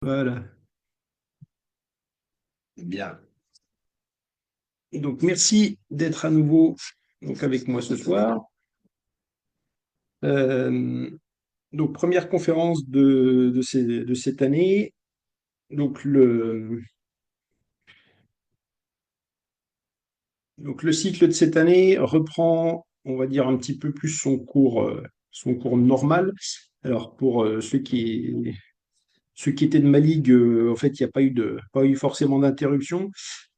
Voilà. Bien. Et donc, merci d'être à nouveau donc, avec moi ce soir. Euh, donc, première conférence de cette année. Donc le cycle de cette année reprend, on va dire, un petit peu plus son cours normal. Alors, pour ceux qui étaient de ma ligue, en fait, il n'y a pas eu forcément d'interruption.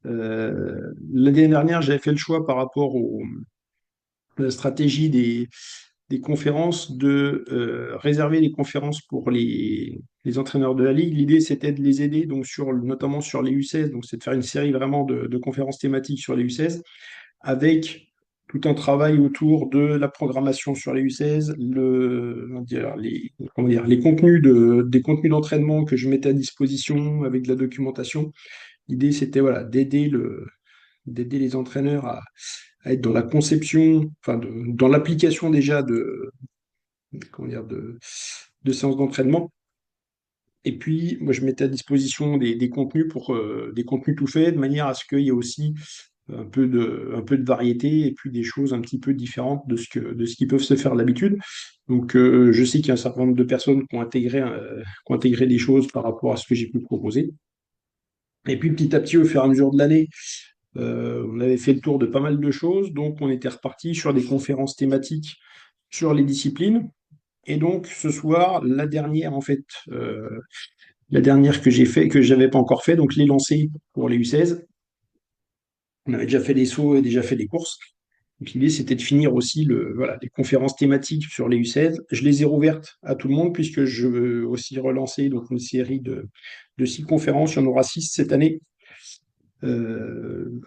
L'année dernière, j'avais fait le choix par rapport la stratégie des conférences, de réserver les conférences pour les entraîneurs de la ligue. L'idée, c'était de les aider, donc notamment sur les U16, donc c'est de faire une série vraiment de conférences thématiques sur les U16, avec tout un travail autour de la programmation sur les U16, on va dire, comment dire, des contenus d'entraînement que je mettais à disposition avec de la documentation. L'idée, c'était voilà, d'aider les entraîneurs à être dans la conception, enfin dans l'application déjà comment dire, de séances d'entraînement. Et puis, moi, je mettais à disposition des contenus des contenus tout faits, de manière à ce qu'il y ait aussi un peu de variété et puis des choses un petit peu différentes de ce qui peuvent se faire d'habitude. Donc, je sais qu'il y a un certain nombre de personnes qui ont intégré des choses par rapport à ce que j'ai pu proposer. Et puis, petit à petit, au fur et à mesure de l'année, on avait fait le tour de pas mal de choses, donc on était reparti sur des conférences thématiques sur les disciplines. Et donc ce soir, la dernière en fait, la dernière que j'ai fait, que j'avais pas encore fait, donc les lancers pour les U16. On avait déjà fait des sauts et déjà fait des courses. Donc l'idée c'était de finir aussi voilà, les conférences thématiques sur les U16. Je les ai rouvertes à tout le monde puisque je veux aussi relancer donc une série de 6 conférences. Il y en aura 6 cette année.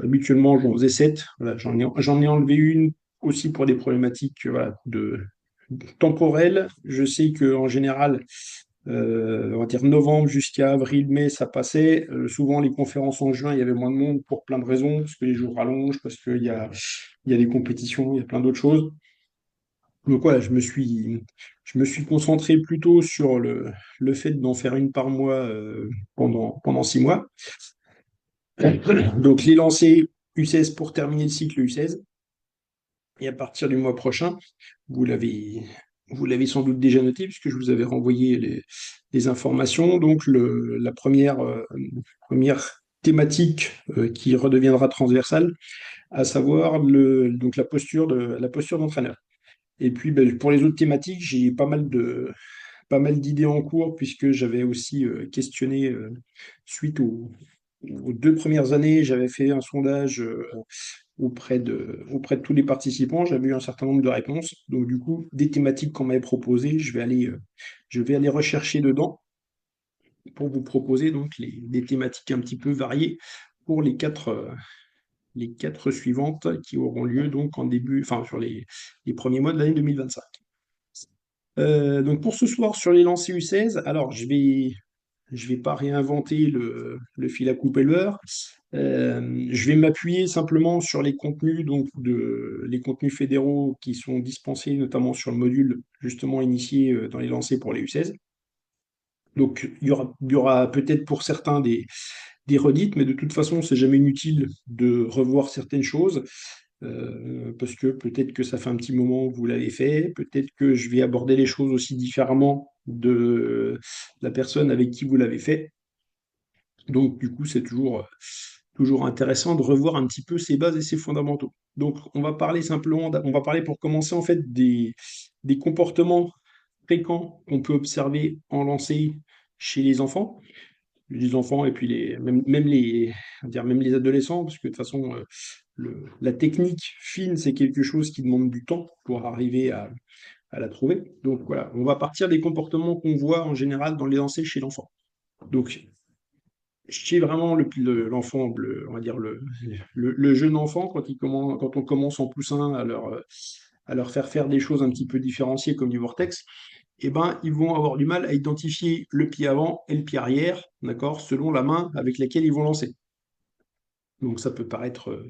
Habituellement, j'en faisais 7. Voilà, j'en ai enlevé une aussi pour des problématiques voilà, temporelles. Je sais qu'en général, on va dire novembre jusqu'à avril, mai, ça passait. Souvent, les conférences en juin, il y avait moins de monde pour plein de raisons, parce que les jours rallongent, parce qu'il y a des compétitions, il y a plein d'autres choses. Donc voilà, je me suis concentré plutôt sur le fait d'en faire une par mois pendant 6 mois. Donc les lancers U16 pour terminer le cycle U16. Et à partir du mois prochain, vous l'avez, vous l'avez sans doute déjà noté, puisque je vous avais renvoyé les informations. Donc la première thématique qui redeviendra transversale, à savoir donc la posture d'entraîneur. Et puis ben, pour les autres thématiques, j'ai pas mal d'idées en cours, puisque j'avais aussi questionné suite aux 2 premières années, j'avais fait un sondage auprès de tous les participants. J'avais eu un certain nombre de réponses. Donc, du coup, des thématiques qu'on m'avait proposées, je vais aller rechercher dedans pour vous proposer donc des thématiques un petit peu variées pour les 4 suivantes qui auront lieu donc enfin, sur les premiers mois de l'année 2025. Donc pour ce soir sur les lancers U16, alors je vais pas réinventer le fil à couper le beurre. Je vais m'appuyer simplement sur les contenus les contenus fédéraux qui sont dispensés notamment sur le module justement initié dans les lancers pour les U16. Donc il y aura peut-être pour certains des redites, mais de toute façon c'est jamais inutile de revoir certaines choses. Parce que peut-être que ça fait un petit moment que vous l'avez fait, peut-être que je vais aborder les choses aussi différemment de la personne avec qui vous l'avez fait. Donc, du coup, c'est toujours intéressant de revoir un petit peu ses bases et ses fondamentaux. Donc, on va parler pour commencer en fait des comportements fréquents qu'on peut observer en lancer chez les enfants et puis même les adolescents, parce que de toute façon, la technique fine, c'est quelque chose qui demande du temps pour arriver à la trouver. Donc voilà, on va partir des comportements qu'on voit en général dans les lancers chez l'enfant. Donc, chez vraiment l'enfant, on va dire le jeune enfant, quand on commence en poussin à leur faire des choses un petit peu différenciées comme du vortex, eh ben, ils vont avoir du mal à identifier le pied avant et le pied arrière, d'accord, selon la main avec laquelle ils vont lancer. Donc ça peut paraître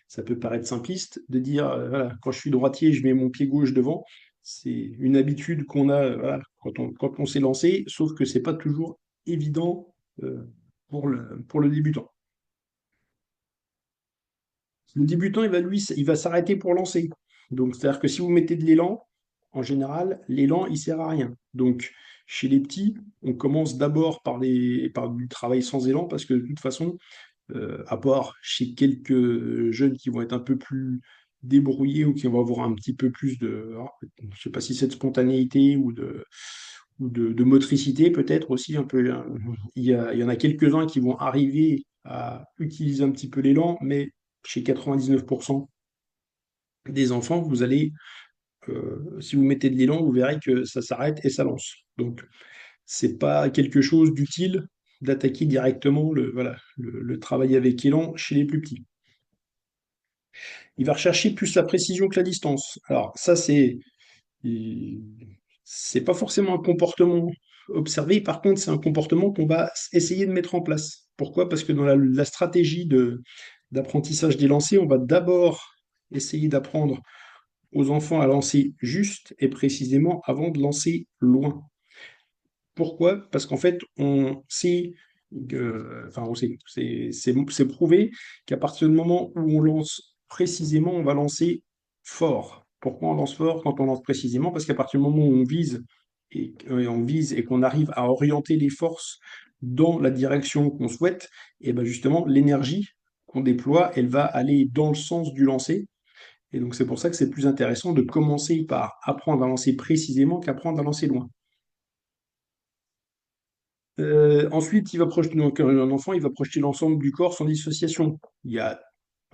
simpliste de dire, voilà, quand je suis droitier, je mets mon pied gauche devant. C'est une habitude qu'on a voilà, quand on s'est lancé, sauf que c'est pas toujours évident pour le débutant. Le débutant, il va s'arrêter pour lancer. Donc, c'est-à-dire que si vous mettez de l'élan, en général, l'élan, il sert à rien. Donc, chez les petits, on commence d'abord par du travail sans élan parce que de toute façon, à part chez quelques jeunes qui vont être un peu plus débrouillés ou qui vont avoir un petit peu plus je sais pas si c'est de spontanéité ou de motricité peut-être aussi un peu. Hein. Il y en a quelques-uns qui vont arriver à utiliser un petit peu l'élan, mais chez 99% des enfants, si vous mettez de l'élan, vous verrez que ça s'arrête et ça lance. Donc, c'est pas quelque chose d'utile d'attaquer directement voilà, le travail avec élan chez les plus petits. Il va rechercher plus la précision que la distance. Alors, ça, c'est pas forcément un comportement observé. Par contre, c'est un comportement qu'on va essayer de mettre en place. Pourquoi? Parce que dans la stratégie d'apprentissage des lancers, on va d'abord essayer d'apprendre aux enfants à lancer juste et précisément avant de lancer loin. Pourquoi? Parce qu'en fait, on sait, c'est prouvé qu'à partir du moment où on lance précisément, on va lancer fort. Pourquoi on lance fort quand on lance précisément? Parce qu'à partir du moment où on vise et qu'on arrive à orienter les forces dans la direction qu'on souhaite, et ben justement, l'énergie qu'on déploie, elle va aller dans le sens du lancer. Et donc, c'est pour ça que c'est plus intéressant de commencer par apprendre à lancer précisément qu'apprendre à lancer loin. Ensuite, donc, un enfant, il va projeter l'ensemble du corps sans dissociation.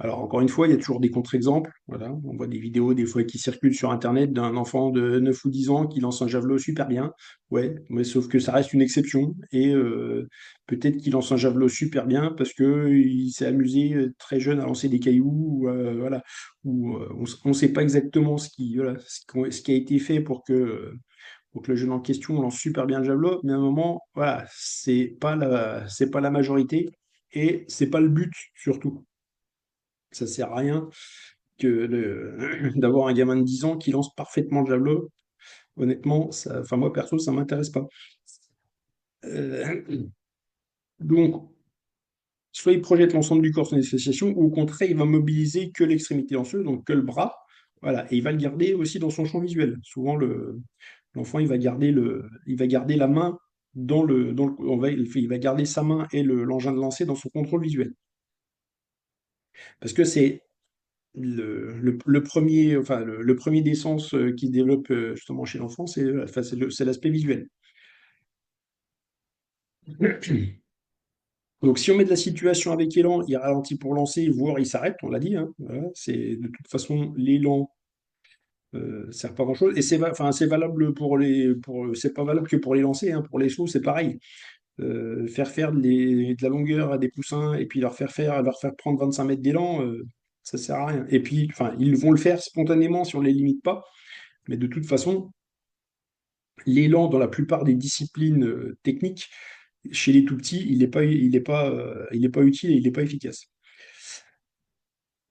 Alors encore une fois, il y a toujours des contre-exemples. Voilà, on voit des vidéos des fois qui circulent sur Internet d'un enfant de 9 ou 10 ans qui lance un javelot super bien. Ouais, mais sauf que ça reste une exception. Et peut-être qu'il lance un javelot super bien parce que il s'est amusé très jeune à lancer des cailloux. Voilà, on ne sait pas exactement ce qui a été fait pour que le jeune en question lance super bien le javelot, mais à un moment, voilà, c'est pas la majorité et c'est pas le but surtout. Ça sert à rien d'avoir un gamin de 10 ans qui lance parfaitement le javelot. Honnêtement, enfin moi perso, ça m'intéresse pas. Euh, donc, soit il projette l'ensemble du corps sans association, ou au contraire, il va mobiliser que l'extrémité lanceuse, donc que le bras, voilà, et il va le garder aussi dans son champ visuel. Souvent, l'enfant, il va garder la main il va garder sa main et l'engin de lancer dans son contrôle visuel. Parce que c'est le premier, enfin, le premier des sens qui se développe justement chez l'enfant, enfin, c'est l'aspect visuel. Donc, si on met de la situation avec élan, il ralentit pour lancer, voire il s'arrête, on l'a dit. Hein, voilà, de toute façon, l'élan sert pas à grand-chose. Et enfin, c'est valable c'est pas valable que pour les lancer, hein, pour les sauts, c'est pareil. Faire de la longueur à des poussins et puis leur faire prendre 25 mètres d'élan, ça sert à rien. Et puis, enfin, ils vont le faire spontanément si on les limite pas, mais de toute façon, l'élan dans la plupart des disciplines techniques, chez les tout petits, il est pas utile et il n'est pas efficace.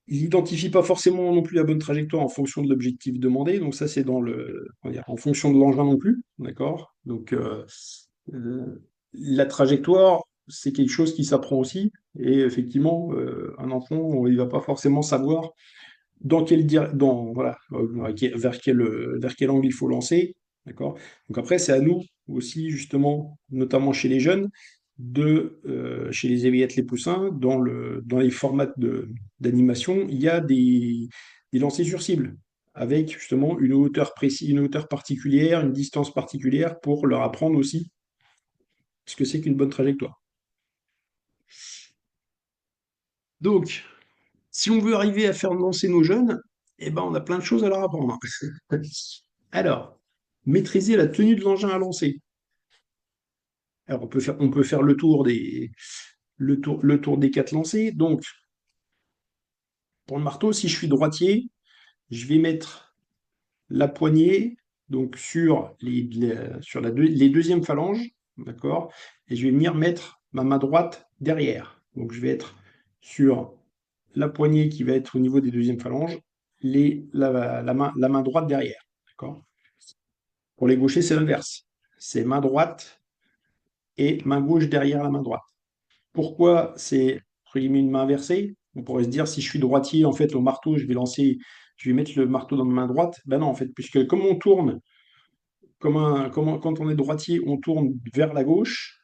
Il n'identifie pas forcément non plus la bonne trajectoire en fonction de l'objectif demandé, donc ça c'est comment dire, en fonction de l'engin non plus, d'accord? Donc la trajectoire, c'est quelque chose qui s'apprend aussi, et effectivement, un enfant, il va pas forcément savoir voilà, vers quel angle il faut lancer, d'accord? Donc après, c'est à nous aussi, justement, notamment chez les jeunes, chez les éveillettes, les poussins, dans les formats d'animation, il y a des lancers sur cible, avec justement une hauteur précise, une hauteur particulière, une distance particulière pour leur apprendre aussi ce que c'est qu'une bonne trajectoire. Donc, si on veut arriver à faire lancer nos jeunes, eh ben, on a plein de choses à leur apprendre. Alors, maîtriser la tenue de l'engin à lancer. Alors, on peut faire le tour des quatre lancers. Donc, pour le marteau, si je suis droitier, je vais mettre la poignée donc sur les deuxièmes phalanges, d'accord? Et je vais venir mettre ma main droite derrière. Donc, je vais être sur la poignée qui va être au niveau des deuxièmes phalanges, la main droite derrière, d'accord? Pour les gauchers, c'est l'inverse. C'est main droite et main gauche derrière la main droite. Pourquoi c'est entre guillemets une main inversée? On pourrait se dire si je suis droitier, en fait, au marteau, je vais mettre le marteau dans ma main droite. Ben non, en fait, puisque comme on tourne, quand on est droitier, on tourne vers la gauche,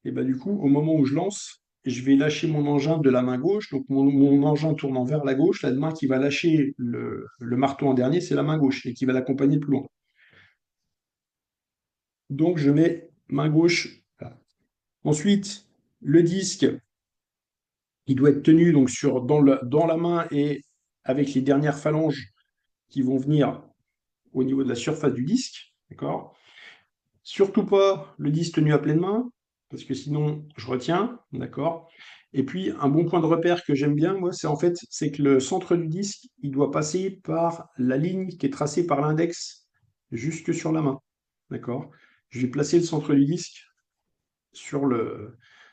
et ben du coup, au moment où je lance, je vais lâcher mon engin de la main gauche, donc mon engin tournant vers la gauche, la main qui va lâcher le marteau en dernier, c'est la main gauche, et qui va l'accompagner plus loin. Donc je mets main gauche là. Ensuite, le disque, il doit être tenu donc dans la main et avec les dernières phalanges qui vont venir au niveau de la surface du disque. D'accord? Surtout pas le disque tenu à pleine main, parce que sinon je retiens. D'accord? Et puis un bon point de repère que j'aime bien, moi, c'est que le centre du disque, il doit passer par la ligne qui est tracée par l'index jusque sur la main. D'accord? Je vais placer le centre du disque sur,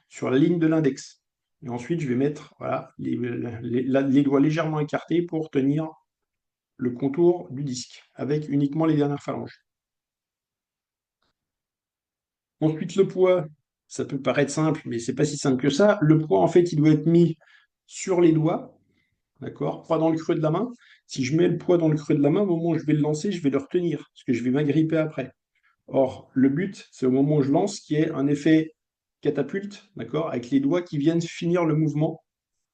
sur la ligne de l'index. Et ensuite, je vais mettre voilà, les doigts légèrement écartés pour tenir le contour du disque, avec uniquement les dernières phalanges. Ensuite, le poids, ça peut paraître simple, mais c'est pas si simple que ça. Le poids, en fait, il doit être mis sur les doigts, d'accord? Pas dans le creux de la main. Si je mets le poids dans le creux de la main, au moment où je vais le lancer, je vais le retenir, parce que je vais m'agripper après. Or, le but, c'est au moment où je lance qu'il y ait un effet catapulte, d'accord, avec les doigts qui viennent finir le mouvement,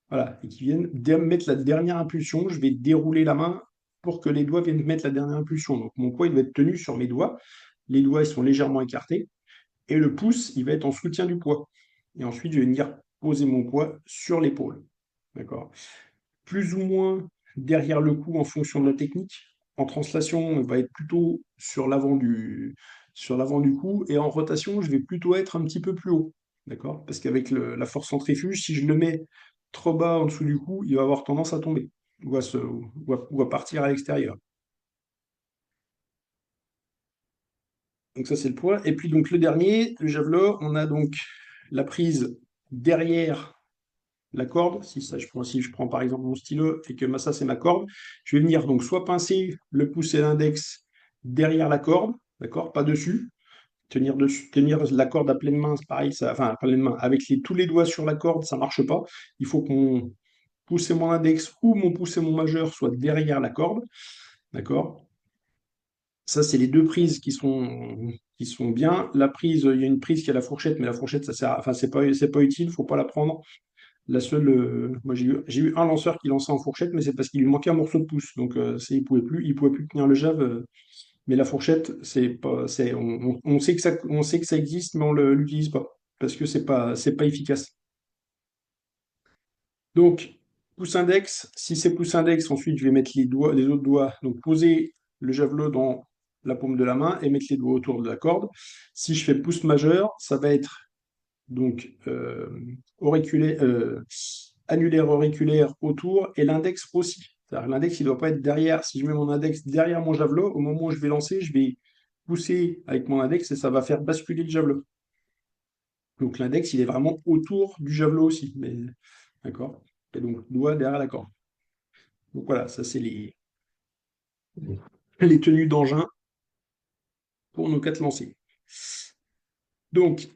voilà, et qui viennent mettre la dernière impulsion. Je vais dérouler la main pour que les doigts viennent mettre la dernière impulsion. Donc, mon poids, il doit être tenu sur mes doigts. Les doigts, ils sont légèrement écartés. Et le pouce, il va être en soutien du poids. Et ensuite, je vais venir poser mon poids sur l'épaule. D'accord? Plus ou moins derrière le cou en fonction de la technique. En translation, on va être plutôt sur l'avant du cou. Et en rotation, je vais plutôt être un petit peu plus haut. D'accord? Parce qu'avec la force centrifuge, si je le mets trop bas en dessous du cou, il va avoir tendance à tomber ou à partir à l'extérieur. Donc ça, c'est le poids. Et puis donc le dernier, le javelot, on a donc la prise derrière la corde. Si je prends par exemple mon stylo et que ça, c'est ma corde, je vais venir donc soit pincer le pouce et l'index derrière la corde, d'accord, pas dessus. Tenir la corde à pleine main, c'est pareil, enfin à pleine main, avec tous les doigts sur la corde, ça marche pas. Il faut que mon pouce et mon index ou mon pouce et mon majeur soient derrière la corde, d'accord. Ça, c'est les deux prises qui sont bien. La prise, il y a une prise qui a la fourchette, mais la fourchette, ça sert, enfin, c'est pas utile, faut pas la prendre. La seule, moi, j'ai eu un lanceur qui lançait en fourchette, mais c'est parce qu'il lui manquait un morceau de pouce. Donc, il pouvait plus tenir le jab. Mais la fourchette, c'est pas, on sait que ça existe, mais on l'utilise pas parce que c'est pas efficace. Donc, pouce index, si c'est pouce index, ensuite je vais mettre les autres doigts, donc poser le javelot dans la paume de la main et mettre les doigts autour de la corde. Si je fais pouce majeur, ça va être donc auriculaire, annulaire auriculaire autour et l'index aussi. C'est-à-dire l'index, il ne doit pas être derrière. Si je mets mon index derrière mon javelot, au moment où je vais lancer, je vais pousser avec mon index et ça va faire basculer le javelot. Donc l'index, il est vraiment autour du javelot aussi. Mais, d'accord? Et donc, doigt derrière la corde. Donc voilà, ça c'est les tenues d'engin pour nos quatre lancers. Donc,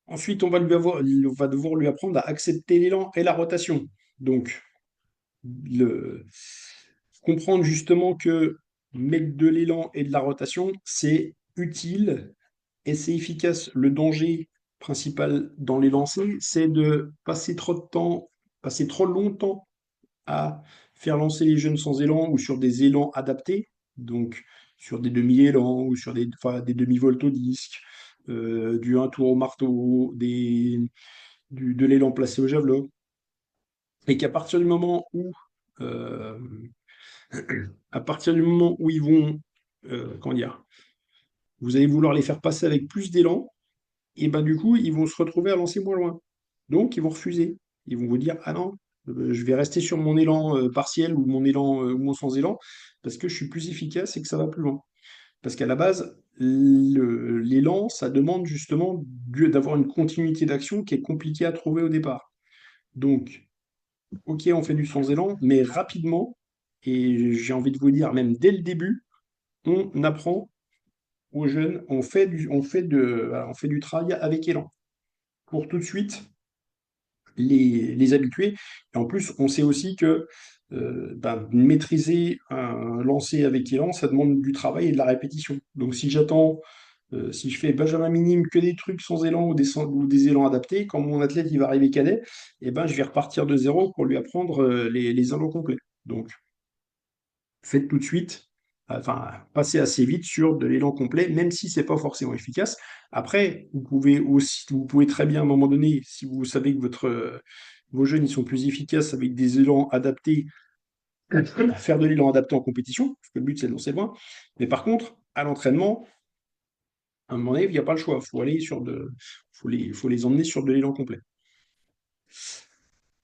ensuite, on va devoir lui apprendre à accepter l'élan et la rotation. Donc, le, comprendre justement que mettre de l'élan et de la rotation, c'est utile et c'est efficace. Le danger principal dans les lancers, c'est de passer trop de temps, passer trop longtemps à faire lancer les jeunes sans élan ou sur des élans adaptés, donc sur des demi-élans ou sur des demi-volts au disque, du 1 tour au marteau, de l'élan placé au javelot. Et qu'à partir du moment où euh, à partir du moment où ils vont, comment dire, vous allez vouloir les faire passer avec plus d'élan, et ben du coup, ils vont se retrouver à lancer moins loin. Donc, ils vont refuser. Ils vont vous dire, ah non, je vais rester sur mon élan partiel ou mon élan ou mon sans élan parce que je suis plus efficace et que ça va plus loin. Parce qu'à la base, l'élan, ça demande justement d'avoir une continuité d'action qui est compliquée à trouver au départ. Donc, ok, on fait du sans élan, mais rapidement, et j'ai envie de vous dire même dès le début, on apprend aux jeunes, on fait du travail avec élan pour tout de suite les habituer. Et en plus, on sait aussi que maîtriser un lancer avec élan, ça demande du travail et de la répétition. Donc si je fais Benjamin minime que des trucs sans élan ou des élans adaptés, quand mon athlète il va arriver cadet, eh ben, je vais repartir de zéro pour lui apprendre les élans complets. Donc faites tout de suite, enfin, passez assez vite sur de l'élan complet, même si c'est pas forcément efficace. Après, vous pouvez très bien à un moment donné, si vous savez que vos jeunes ils sont plus efficaces avec des élans adaptés, faire de l'élan adapté en compétition, parce que le but c'est de lancer loin. Mais par contre, à l'entraînement, à un moment donné, il n'y a pas le choix. Faut les emmener sur de l'élan complet.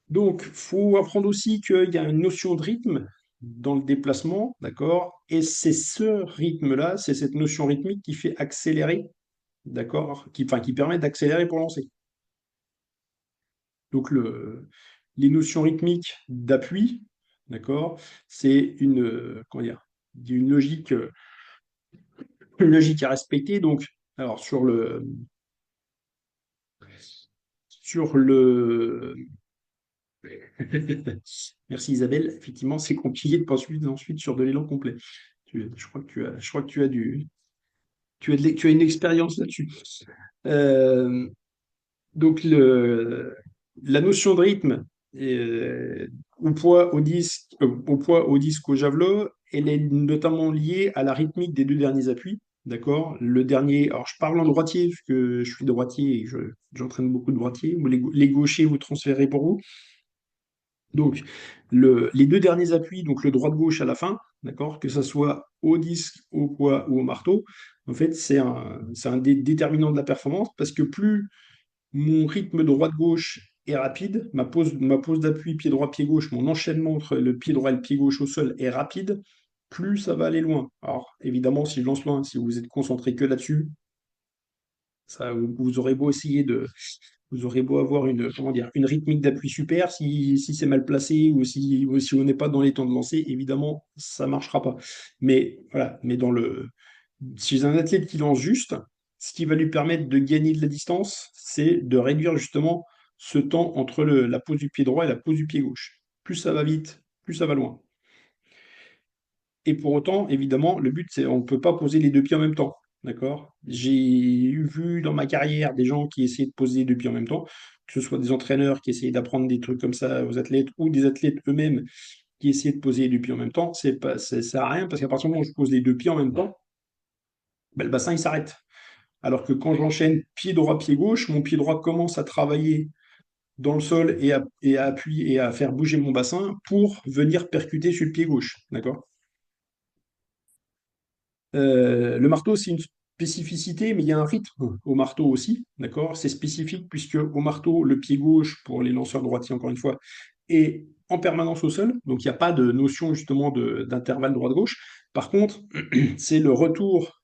Donc, faut apprendre aussi qu'il y a une notion de rythme dans le déplacement, d'accord? Et c'est ce rythme-là, c'est cette notion rythmique qui fait accélérer, d'accord? Qui permet d'accélérer pour lancer. Donc, les notions rythmiques d'appui, d'accord? C'est comment dire, une logique à respecter. Donc, alors sur le, merci Isabelle. Effectivement, c'est compliqué de poursuivre ensuite sur de l'élan complet. Je crois que tu as une expérience là-dessus. Euh, donc la notion de rythme au poids, au disque, au javelot, elle est notamment liée à la rythmique des deux derniers appuis. D'accord? Le dernier, alors je parle en droitier, parce que je suis droitier et j'entraîne beaucoup de droitiers. Les gauchers, vous transférez pour vous. Donc, les deux derniers appuis, donc le droite-gauche à la fin, d'accord, que ce soit au disque, au poids ou au marteau, en fait, c'est un des déterminants de la performance parce que plus mon rythme droite-gauche est rapide, ma pose d'appui pied droit, pied gauche, mon enchaînement entre le pied droit et le pied gauche au sol est rapide, plus ça va aller loin. Alors, évidemment, si je lance loin, si vous êtes concentré que là-dessus, vous aurez beau essayer vous aurez beau avoir comment dire, une rythmique d'appui super, si c'est mal placé ou si on n'est pas dans les temps de lancer, évidemment, ça marchera pas. Mais voilà, chez un athlète qui lance juste, ce qui va lui permettre de gagner de la distance, c'est de réduire justement ce temps entre la pose du pied droit et la pose du pied gauche. Plus ça va vite, plus ça va loin. Et pour autant, évidemment, le but, c'est on ne peut pas poser les deux pieds en même temps. D'accord? J'ai vu dans ma carrière des gens qui essayaient de poser les deux pieds en même temps, que ce soit des entraîneurs qui essayaient d'apprendre des trucs comme ça aux athlètes ou des athlètes eux-mêmes qui essayaient de poser les deux pieds en même temps. Ça sert à rien parce qu'à partir du moment où je pose les deux pieds en même temps, ben, le bassin il s'arrête. Alors que quand j'enchaîne pied droit, pied gauche, mon pied droit commence à travailler dans le sol et à appuyer et à faire bouger mon bassin pour venir percuter sur le pied gauche. D'accord? Le marteau, c'est une spécificité, mais il y a un rythme au marteau aussi, d'accord? C'est spécifique puisque au marteau, le pied gauche, pour les lanceurs droitiers, encore une fois, est en permanence au sol, donc il n'y a pas de notion justement d'intervalle droite-gauche. Par contre, c'est le retour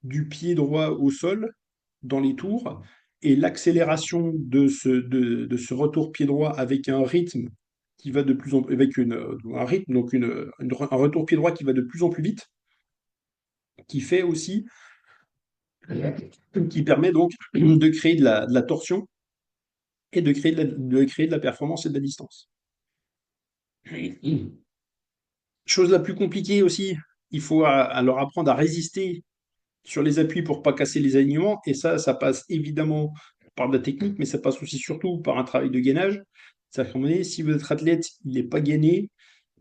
du pied droit au sol dans les tours et l'accélération de ce retour pied droit avec un rythme qui va de plus en avec un rythme, donc un retour pied droit qui va de plus en plus vite, qui fait aussi qui permet donc de créer de la torsion et de créer de la performance et de la distance. Chose la plus compliquée aussi, il faut leur apprendre à résister sur les appuis pour pas casser les alignements, et ça passe évidemment par de la technique, mais ça passe aussi surtout par un travail de gainage. C'est-à-dire qu'à un moment donné, si votre athlète il n'est pas gainé,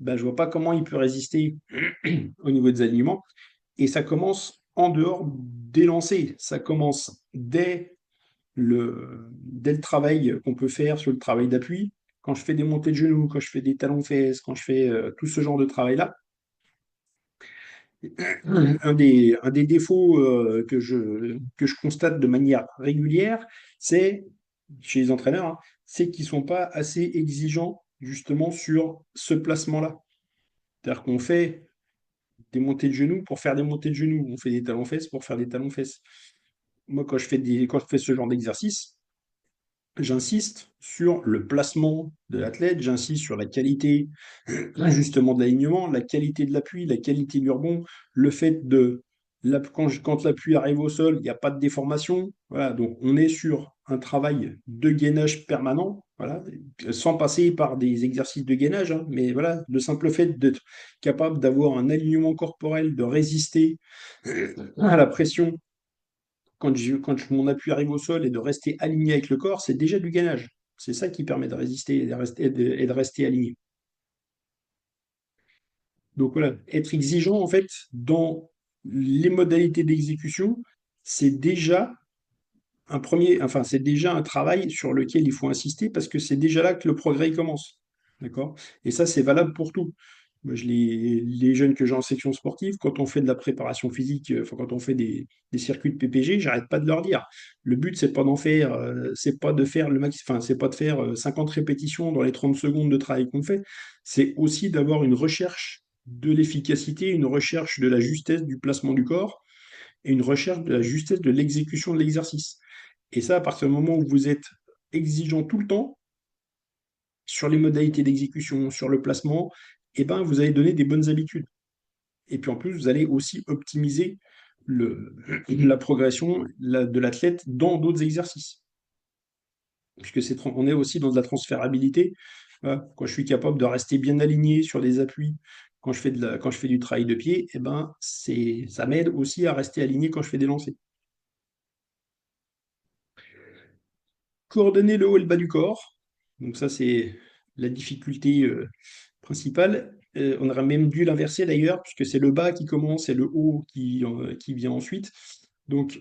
ben, je vois pas comment il peut résister au niveau des alignements. Et ça commence en dehors des lancers. Ça commence dès le travail qu'on peut faire sur le travail d'appui, quand je fais des montées de genoux, quand je fais des talons-fesses, quand je fais tout ce genre de travail-là, un des défauts que je constate de manière régulière, c'est, chez les entraîneurs, hein, c'est qu'ils ne sont pas assez exigeants justement sur ce placement-là. C'est-à-dire qu'on fait des montées de genoux pour faire des montées de genoux, on fait des talons-fesses pour faire des talons-fesses. Moi, quand je fais ce genre d'exercice, j'insiste sur le placement de l'athlète, j'insiste sur la qualité justement de l'alignement, la qualité de l'appui, la qualité du rebond, le fait de Quand la pluie arrive au sol, il n'y a pas de déformation. Voilà, donc on est sur un travail de gainage permanent, voilà, sans passer par des exercices de gainage, hein, mais voilà, le simple fait d'être capable d'avoir un alignement corporel, de résister à la pression mon appui arrive au sol et de rester aligné avec le corps, c'est déjà du gainage. C'est ça qui permet de résister et de rester aligné. Donc voilà, être exigeant en fait dans les modalités d'exécution, c'est déjà c'est déjà un travail sur lequel il faut insister parce que c'est déjà là que le progrès commence. D'accord? Et ça, c'est valable pour tout. Moi, les jeunes que j'ai en section sportive, quand on fait de la préparation physique, enfin, quand on fait des circuits de PPG, j'arrête pas de leur dire. Le but, c'est pas de faire c'est pas de faire 50 répétitions dans les 30 secondes de travail qu'on fait. C'est aussi d'avoir une recherche de l'efficacité, une recherche de la justesse du placement du corps et une recherche de la justesse de l'exécution de l'exercice. Et ça, à partir du moment où vous êtes exigeant tout le temps sur les modalités d'exécution, sur le placement, eh ben, vous allez donner des bonnes habitudes. Et puis en plus, vous allez aussi optimiser la progression de l'athlète dans d'autres exercices. Puisque on est aussi dans de la transférabilité. Voilà. Quand je suis capable de rester bien aligné sur les appuis, quand je fais du travail de pied, eh ben, ça m'aide aussi à rester aligné quand je fais des lancers. Coordonner le haut et le bas du corps. Donc ça, c'est la difficulté principale. On aurait même dû l'inverser d'ailleurs, puisque c'est le bas qui commence et le haut qui vient ensuite. Donc,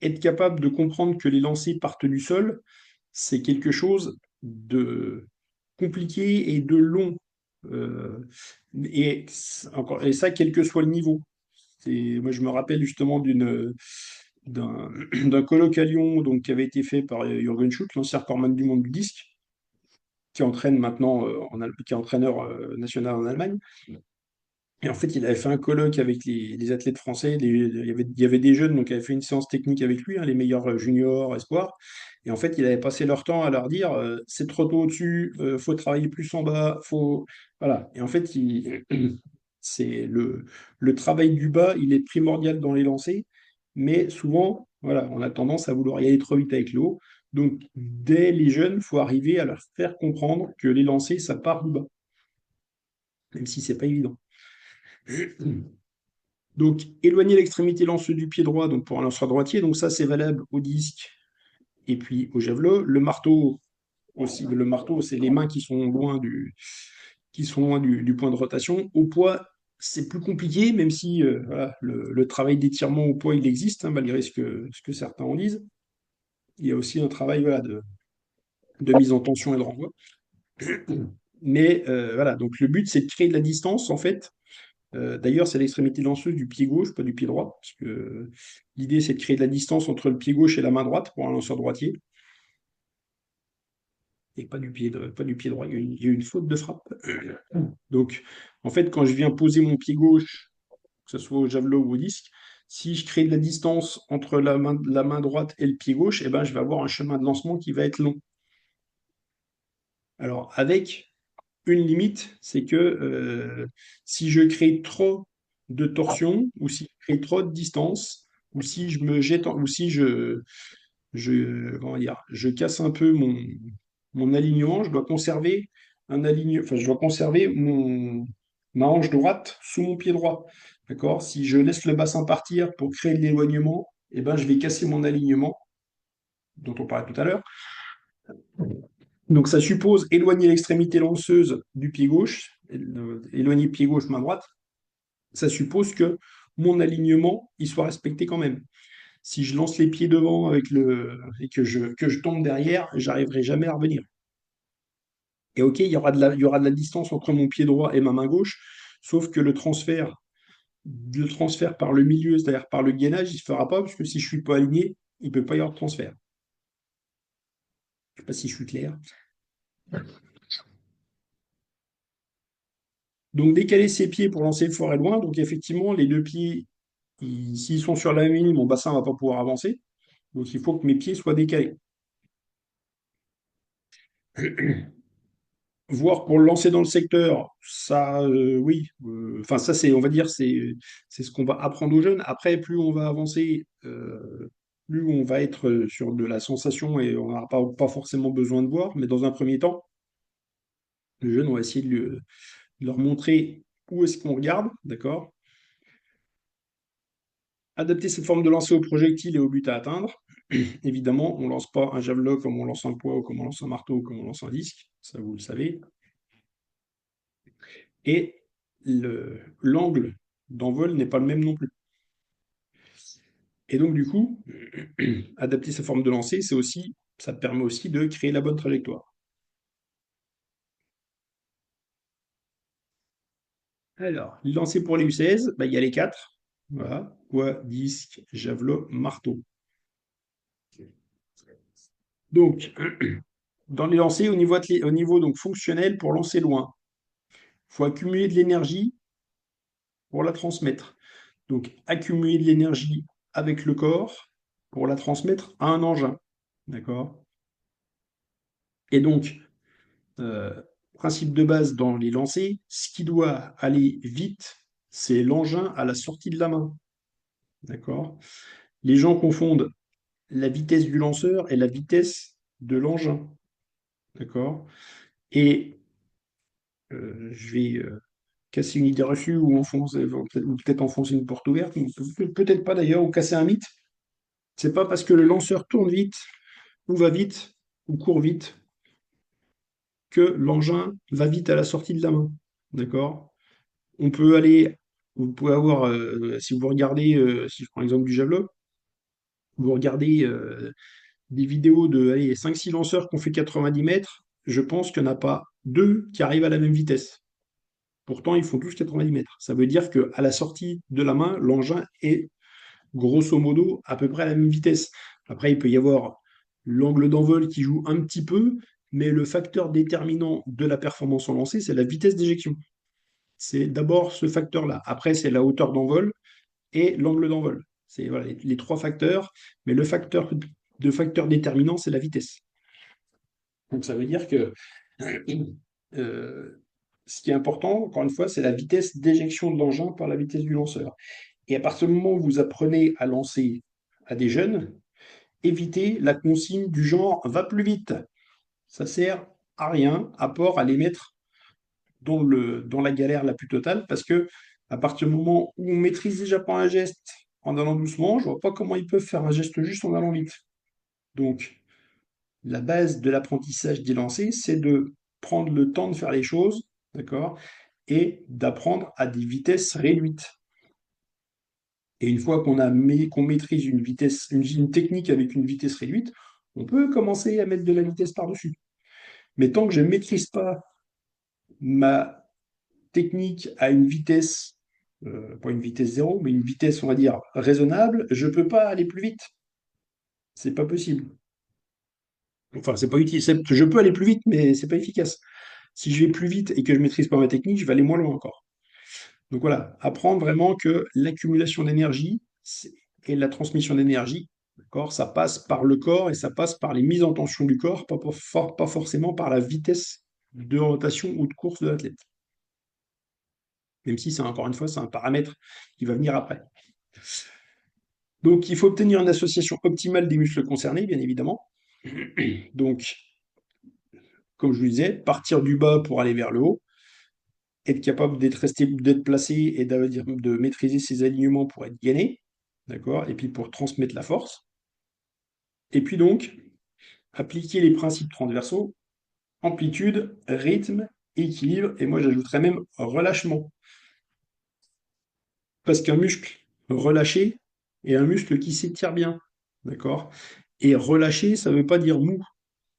être capable de comprendre que les lancers partent du sol, c'est quelque chose de compliqué et de long. Euh, et ça, quel que soit le niveau. Moi, je me rappelle justement d'un colloque à Lyon donc, qui avait été fait par Jürgen Schutt, l'ancien recordman du monde du disque, qui entraîne maintenant, qui est entraîneur national en Allemagne. Et en fait, il avait fait un colloque avec les athlètes français. Il y avait des jeunes, donc il avait fait une séance technique avec lui, hein, les meilleurs juniors, espoirs. Et en fait, il avait passé leur temps à leur dire c'est trop tôt au-dessus, faut travailler plus en bas, faut. Voilà. Et en fait, c'est le travail du bas, il est primordial dans les lancers, mais souvent, voilà, on a tendance à vouloir y aller trop vite avec le haut. Donc, dès les jeunes, il faut arriver à leur faire comprendre que les lancers, ça part du bas, même si c'est pas évident. Donc, éloigner l'extrémité lanceuse du pied droit, donc pour un lanceur droitier, donc ça c'est valable au disque et puis au javelot. Le marteau aussi, le marteau, c'est les mains qui sont loin du point de rotation. Au poids, c'est plus compliqué, même si voilà, le travail d'étirement au poids, il existe, hein, malgré ce que certains en disent. Il y a aussi un travail voilà, de mise en tension et de renvoi. Mais voilà, donc le but, c'est de créer de la distance, en fait. D'ailleurs, c'est l'extrémité lanceuse du pied gauche, pas du pied droit, parce que l'idée, c'est de créer de la distance entre le pied gauche et la main droite pour un lanceur droitier, et pas du pied droit. Il y a une faute de frappe. Donc, en fait, quand je viens poser mon pied gauche, que ce soit au javelot ou au disque, si je crée de la distance entre la main droite et le pied gauche, eh ben, je vais avoir un chemin de lancement qui va être long. Alors, avec une limite, c'est que si je crée trop de torsion, ou si je crée trop de distance, ou si je me jette, ou si comment dire, je casse un peu mon alignement, je dois conserver ma hanche droite sous mon pied droit. D'accord? Si je laisse le bassin partir pour créer de l'éloignement, eh ben, je vais casser mon alignement, dont on parlait tout à l'heure. Donc ça suppose éloigner l'extrémité lanceuse du pied gauche, éloigner pied gauche, main droite. Ça suppose que mon alignement il soit respecté quand même. Si je lance les pieds devant et que je tombe derrière, j'arriverai jamais à revenir. Et ok, il y aura de la distance entre mon pied droit et ma main gauche, sauf que le transfert par le milieu, c'est-à-dire par le gainage, il ne se fera pas, parce que si je ne suis pas aligné, il ne peut pas y avoir de transfert. Je ne sais pas si je suis clair. Donc décaler ses pieds pour lancer fort et loin. Donc effectivement, les deux pieds, s'ils sont sur la même ligne, mon bassin ne va pas pouvoir avancer. Donc il faut que mes pieds soient décalés. Voir pour le lancer dans le secteur, ça, oui. Enfin, ça, c'est, on va dire, c'est ce qu'on va apprendre aux jeunes. Après, plus on va avancer, plus on va être sur de la sensation et on n'aura pas forcément besoin de voir. Mais dans un premier temps, les jeunes, on va essayer de leur montrer où est-ce qu'on regarde, d'accord? Adapter cette forme de lancer au projectile et au but à atteindre. Évidemment, on ne lance pas un javelot comme on lance un poids ou comme on lance un marteau ou comme on lance un disque. Ça, vous le savez. Et l'angle d'envol n'est pas le même non plus. Et donc, du coup, adapter sa forme de lancer, ça permet aussi de créer la bonne trajectoire. Alors, les lancers pour les U16, bah, il y a les quatre. Voilà, poids, disque, javelot, marteau. Donc, dans les lancers, au niveau donc, fonctionnel, pour lancer loin, il faut accumuler de l'énergie pour la transmettre. Donc, accumuler de l'énergie avec le corps pour la transmettre à un engin. D'accord? Et donc, euh, principe de base dans les lancers, ce qui doit aller vite, c'est l'engin à la sortie de la main. D'accord? Les gens confondent la vitesse du lanceur et la vitesse de l'engin. D'accord? Et je vais casser une idée reçue ou, ou peut-être enfoncer une porte ouverte, peut-être pas d'ailleurs, ou casser un mythe. C'est pas parce que le lanceur tourne vite, ou va vite, ou court vite, que l'engin va vite à la sortie de la main. D'accord? On peut aller, vous pouvez avoir, si vous regardez, si je prends l'exemple du javelot, vous regardez des vidéos de allez, 5-6 lanceurs qui ont fait 90 mètres, je pense qu'il n'y en a pas deux qui arrivent à la même vitesse. Pourtant, ils font tous 90 mètres. Ça veut dire qu'à la sortie de la main, l'engin est grosso modo à peu près à la même vitesse. Après, il peut y avoir l'angle d'envol qui joue un petit peu, mais le facteur déterminant de la performance en lancer, c'est la vitesse d'éjection. C'est d'abord ce facteur-là. Après, c'est la hauteur d'envol et l'angle d'envol. C'est voilà, les trois facteurs, mais facteur déterminant, c'est la vitesse. Donc ça veut dire que euh, ce qui est important, encore une fois, c'est la vitesse d'éjection de l'engin par la vitesse du lanceur. Et à partir du moment où vous apprenez à lancer à des jeunes, évitez la consigne du genre va plus vite. Ça sert à rien, à part à les mettre dans la galère la plus totale, parce que à partir du moment où on maîtrise déjà pas un geste en allant doucement, je vois pas comment ils peuvent faire un geste juste en allant vite. Donc, la base de l'apprentissage des lancers, c'est de prendre le temps de faire les choses, d'accord, et d'apprendre à des vitesses réduites. Et une fois qu'on maîtrise une technique avec une vitesse réduite, on peut commencer à mettre de la vitesse par-dessus. Mais tant que je ne maîtrise pas ma technique à une vitesse, pas une vitesse zéro, mais une vitesse, on va dire, raisonnable, je ne peux pas aller plus vite. C'est pas possible. Enfin, c'est pas utile. Je peux aller plus vite, mais c'est pas efficace. Si je vais plus vite et que je maîtrise pas ma technique, je vais aller moins loin encore. Donc voilà, apprendre vraiment que l'accumulation d'énergie et la transmission d'énergie, d'accord, ça passe par le corps et ça passe par les mises en tension du corps, pas forcément par la vitesse de rotation ou de course de l'athlète. Même si c'est encore une fois, c'est un paramètre qui va venir après. Donc il faut obtenir une association optimale des muscles concernés, bien évidemment. Donc, comme je vous disais, partir du bas pour aller vers le haut, être capable d'être placé et de maîtriser ses alignements pour être gainé, d'accord, et puis pour transmettre la force. Et puis donc, appliquer les principes transversaux, amplitude, rythme, équilibre, et moi j'ajouterais même relâchement. Parce qu'un muscle relâché est un muscle qui s'étire bien, d'accord. Et relâché, ça ne veut pas dire mou,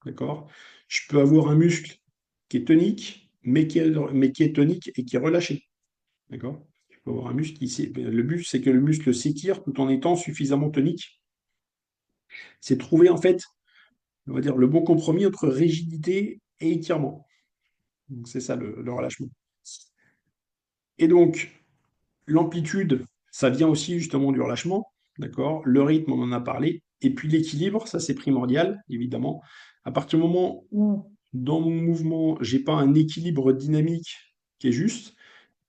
d'accord. Je peux avoir un muscle qui est tonique, mais qui est tonique et qui est relâché. D'accord? Tu peux avoir un muscle le but, c'est que le muscle s'étire tout en étant suffisamment tonique. C'est trouver, en fait, on va dire, le bon compromis entre rigidité et étirement. Donc, c'est ça le relâchement. Et donc, l'amplitude, ça vient aussi justement du relâchement. D'accord? Le rythme, on en a parlé. Et puis l'équilibre, ça c'est primordial, évidemment. À partir du moment où dans mon mouvement, j'ai pas un équilibre dynamique qui est juste,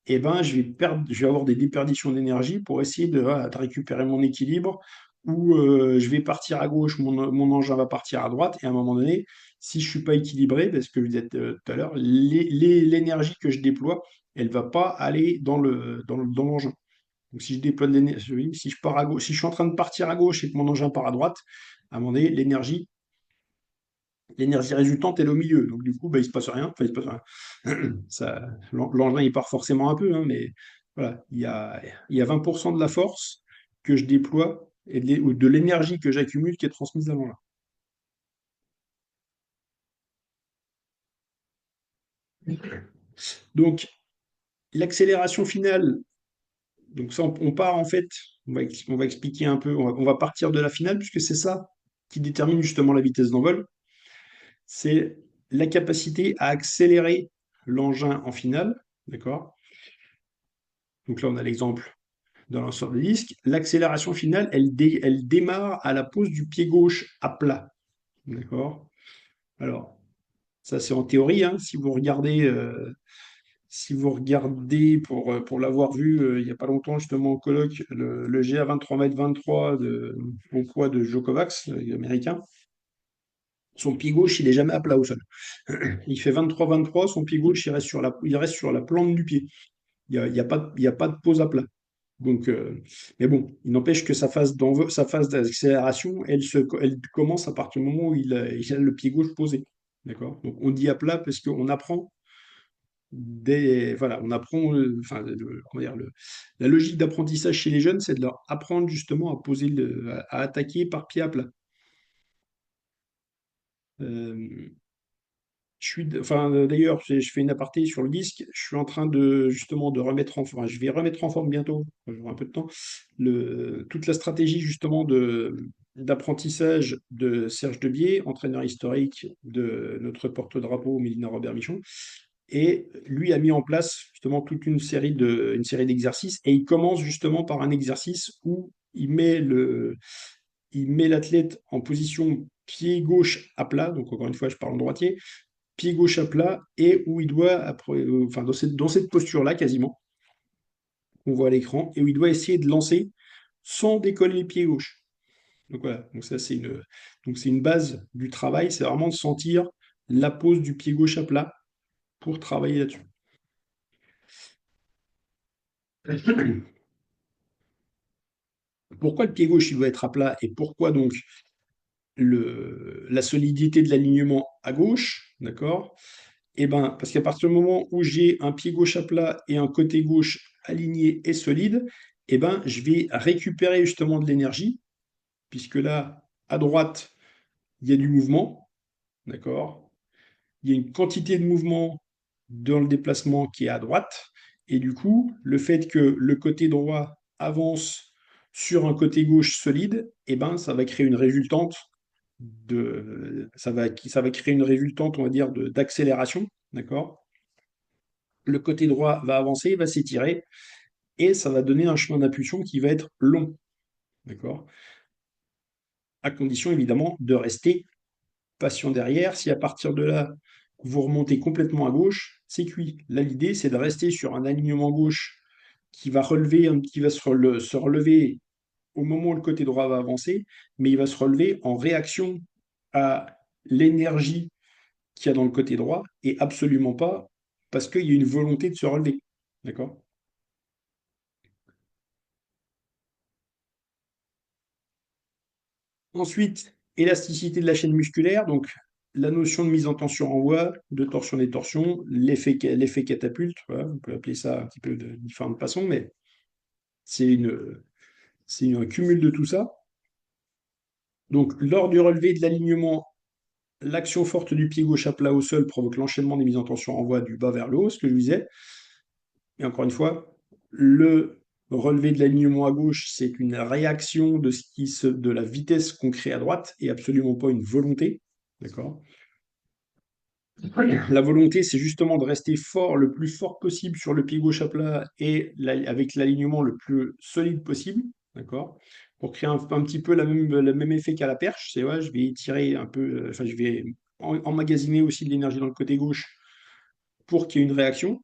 et ben, je vais avoir des déperditions d'énergie pour essayer voilà, de récupérer mon équilibre, ou je vais partir à gauche, mon engin va partir à droite, et à un moment donné, si je suis pas équilibré, parce que vous êtes tout à l'heure, l'énergie que je déploie, elle va pas aller dans l'engin. Donc si je déploie de l'énergie, si je pars à gauche, si je suis en train de partir à gauche et que mon engin part à droite, à un moment donné, l'énergie résultante, elle est au milieu. Donc, du coup, bah, il se passe rien. Enfin, il se passe rien. L'engin, il part forcément un peu, hein, mais voilà, il y a 20% de la force que je déploie et ou de l'énergie que j'accumule qui est transmise à l'engin. Donc, l'accélération finale, donc ça, on part en fait, on va expliquer un peu, on va partir de la finale, puisque c'est ça qui détermine justement la vitesse d'envol. C'est la capacité à accélérer l'engin en finale, d'accord? Donc là, on a l'exemple dans lanceur de disque. L'accélération finale, elle démarre à la pose du pied gauche à plat, d'accord? Alors, ça c'est en théorie, hein. Si vous regardez pour l'avoir vu il n'y a pas longtemps justement au colloque, le GA 23 m 23 au poids de Djokovic, l'américain, son pied gauche, il est jamais à plat au sol. Il fait 23-23, son pied gauche, il reste sur la plante du pied. Il y a pas de pose à plat. Donc, mais bon, il n'empêche que sa phase d'accélération, elle commence à partir du moment où il a le pied gauche posé. D'accord? Donc, on dit à plat parce qu'on apprend voilà, on apprend, enfin, comment dire, la logique d'apprentissage chez les jeunes, c'est de leur apprendre justement à poser à attaquer par pied à plat. Euh, enfin, d'ailleurs, je fais une aparté sur le disque. Je suis en train de justement de remettre en forme. Je vais remettre en forme bientôt. J'aurai un peu de temps. Toute la stratégie justement d'apprentissage de Serge Debier, entraîneur historique de notre porte-drapeau Mélina Robert Michon. Et lui a mis en place justement toute une série d'exercices. Et il commence justement par un exercice où il met l'athlète en position pied gauche à plat. Donc encore une fois, je parle en droitier, pied gauche à plat, et où il doit, enfin, dans cette posture-là, quasiment, on voit à l'écran, et où il doit essayer de lancer sans décoller le pied gauche. Donc voilà, donc ça c'est une base du travail, c'est vraiment de sentir la pose du pied gauche à plat pour travailler là-dessus. Pourquoi le pied gauche il doit être à plat et pourquoi donc la solidité de l'alignement à gauche, d'accord? Eh ben, parce qu'à partir du moment où j'ai un pied gauche à plat et un côté gauche aligné et solide, eh ben, je vais récupérer justement de l'énergie, puisque là, à droite, il y a du mouvement, d'accord? Il y a une quantité de mouvement dans le déplacement qui est à droite, et du coup, le fait que le côté droit avance sur un côté gauche solide, eh ben, ça va créer une résultante ça va créer une résultante, on va dire, d'accélération, d'accord? Le côté droit va avancer, va s'étirer, et ça va donner un chemin d'impulsion qui va être long, d'accord? À condition évidemment de rester patient derrière. Si à partir de là, vous remontez complètement à gauche, c'est cuit. Là, l'idée, c'est de rester sur un alignement gauche qui va se relever au moment où le côté droit va avancer, mais il va se relever en réaction à l'énergie qu'il y a dans le côté droit et absolument pas parce qu'il y a une volonté de se relever. D'accord? Ensuite, élasticité de la chaîne musculaire, donc la notion de mise en tension en voie, de torsion-détorsion, l'effet catapulte, voilà, on peut appeler ça un petit peu de différentes façons, mais c'est un cumul de tout ça. Donc, lors du relevé de l'alignement, l'action forte du pied gauche à plat au sol provoque l'enchaînement des mises en tension en voie du bas vers le haut, ce que je disais. Et encore une fois, le relevé de l'alignement à gauche, c'est une réaction de la vitesse qu'on crée à droite et absolument pas une volonté. D'accord? La volonté, c'est justement de rester fort, le plus fort possible sur le pied gauche à plat et avec l'alignement le plus solide possible. D'accord? Pour créer un petit peu le même effet qu'à la perche. C'est ouais, je vais étirer un peu, enfin, je vais emmagasiner aussi de l'énergie dans le côté gauche pour qu'il y ait une réaction.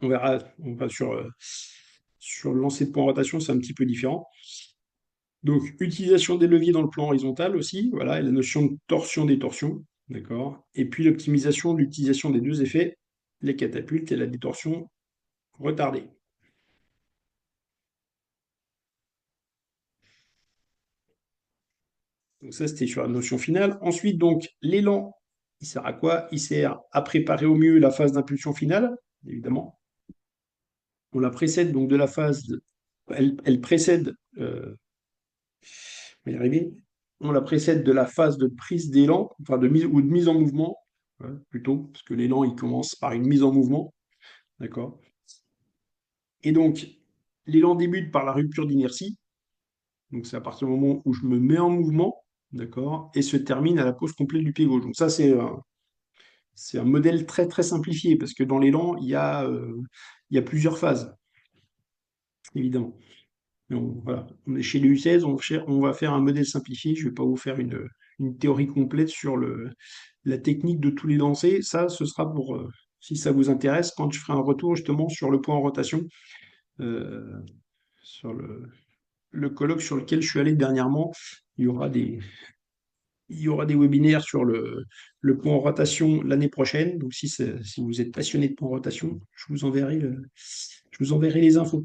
On va sur le lancer de point en rotation, c'est un petit peu différent. Donc, utilisation des leviers dans le plan horizontal aussi, voilà, et la notion de torsion-détorsion, d'accord. Et puis l'optimisation de l'utilisation des deux effets, les catapultes et la détorsion retardée. Donc ça, c'était sur la notion finale. Ensuite, donc, l'élan, il sert à quoi? Il sert à préparer au mieux la phase d'impulsion finale, évidemment. On la précède donc de la phase, elle précède, on va y arriver. On la précède de la phase de prise d'élan, enfin de mise ou de mise en mouvement, ouais, plutôt, parce que l'élan, il commence par une mise en mouvement, d'accord? Et donc, l'élan débute par la rupture d'inertie, donc c'est à partir du moment où je me mets en mouvement, d'accord, et se termine à la pose complète du pied gauche. Donc ça, c'est un modèle très très simplifié, parce que dans l'élan, il y a plusieurs phases, évidemment. Mais voilà, on est chez les U16, on va faire un modèle simplifié. Je ne vais pas vous faire une théorie complète sur la technique de tous les lancers. Ça, ce sera pour, si ça vous intéresse, quand je ferai un retour justement sur le point en rotation, euh, sur le colloque sur lequel je suis allé dernièrement. Il y aura il y aura des webinaires sur le point en rotation l'année prochaine. Donc, si vous êtes passionné de point en rotation, je vous enverrai les infos.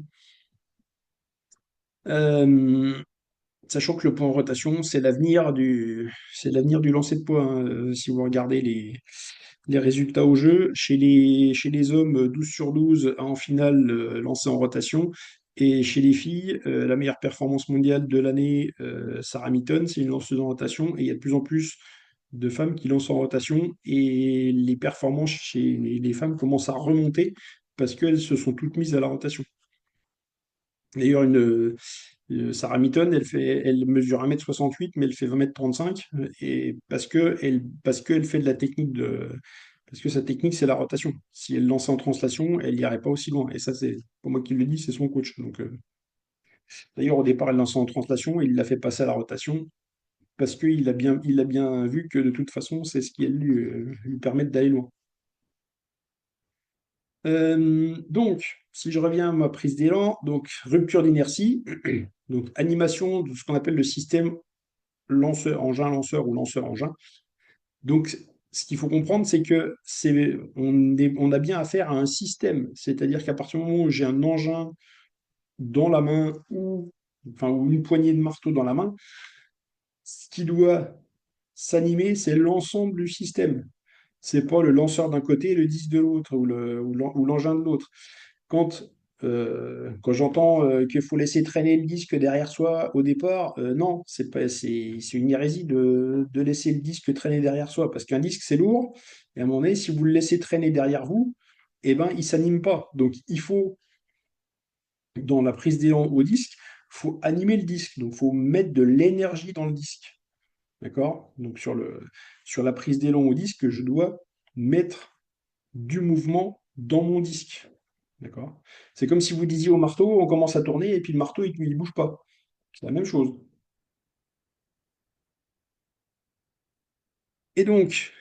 Euh, Sachant que le point en rotation, c'est l'avenir du lancer de poids, hein. Si vous regardez les résultats au jeu, chez les hommes, 12 sur 12 en finale lancé en rotation. Et chez les filles, la meilleure performance mondiale de l'année, Sarah Mitton, c'est une lanceuse en rotation. Et il y a de plus en plus de femmes qui lancent en rotation. Et les performances chez les femmes commencent à remonter parce qu'elles se sont toutes mises à la rotation. D'ailleurs, Sarah Mitton, elle mesure 1,68 m, mais elle fait 20,35 m, et parce qu'elle fait de la technique parce que sa technique, c'est la rotation. Si elle lançait en translation, elle n'irait pas aussi loin. Et ça, c'est pas moi qui le dis, c'est son coach. Donc, d'ailleurs, au départ, elle lançait en translation et il l'a fait passer à la rotation parce il a bien vu que de toute façon, c'est ce qui allait lui permettre d'aller loin. Donc, si je reviens à ma prise d'élan, donc rupture d'inertie, donc animation de ce qu'on appelle le système lanceur-engin-lanceur ou lanceur-engin. Donc, ce qu'il faut comprendre, c'est que on a bien affaire à un système, c'est-à-dire qu'à partir du moment où j'ai un engin dans la main ou une poignée de marteau dans la main, ce qui doit s'animer, c'est l'ensemble du système. C'est pas le lanceur d'un côté et le disque de l'autre ou l'engin de l'autre. Quand, quand j'entends qu'il faut laisser traîner le disque derrière soi au départ, non, c'est une hérésie de laisser le disque traîner derrière soi, parce qu'un disque c'est lourd, et à un moment donné, si vous le laissez traîner derrière vous, eh ben, il s'anime pas. Donc il faut, dans la prise d'élan au disque, faut animer le disque, donc il faut mettre de l'énergie dans le disque. D'accord? Donc sur la prise d'élan au disque, je dois mettre du mouvement dans mon disque. D'accord? C'est comme si vous disiez au marteau, on commence à tourner et puis le marteau, il ne bouge pas. C'est la même chose. Et donc,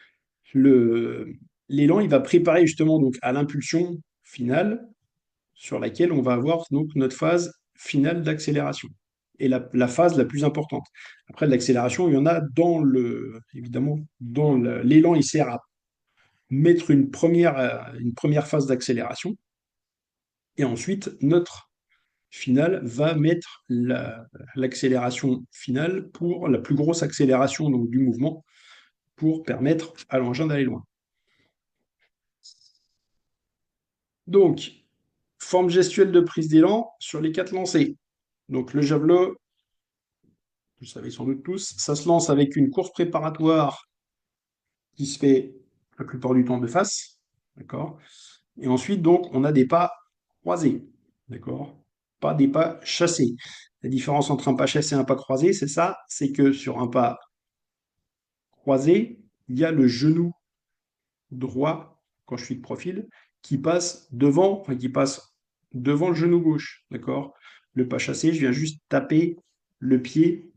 l'élan, il va préparer justement donc à l'impulsion finale sur laquelle on va avoir donc notre phase finale d'accélération. Et la phase la plus importante. Après, de l'accélération, il y en a évidemment, l'élan, il sert à mettre une première phase d'accélération. Et ensuite, notre finale va mettre l'accélération finale pour la plus grosse accélération donc, du mouvement pour permettre à l'engin d'aller loin. Donc, forme gestuelle de prise d'élan sur les 4 lancers. Donc le javelot, vous le savez sans doute tous, ça se lance avec une course préparatoire qui se fait la plupart du temps de face, d'accord. Et ensuite, donc, on a des pas croisés, d'accord, pas des pas chassés. La différence entre un pas chassé et un pas croisé, c'est ça, c'est que sur un pas croisé, il y a le genou droit, quand je suis de profil, qui passe devant le genou gauche, d'accord. Le pas chassé, je viens juste taper le pied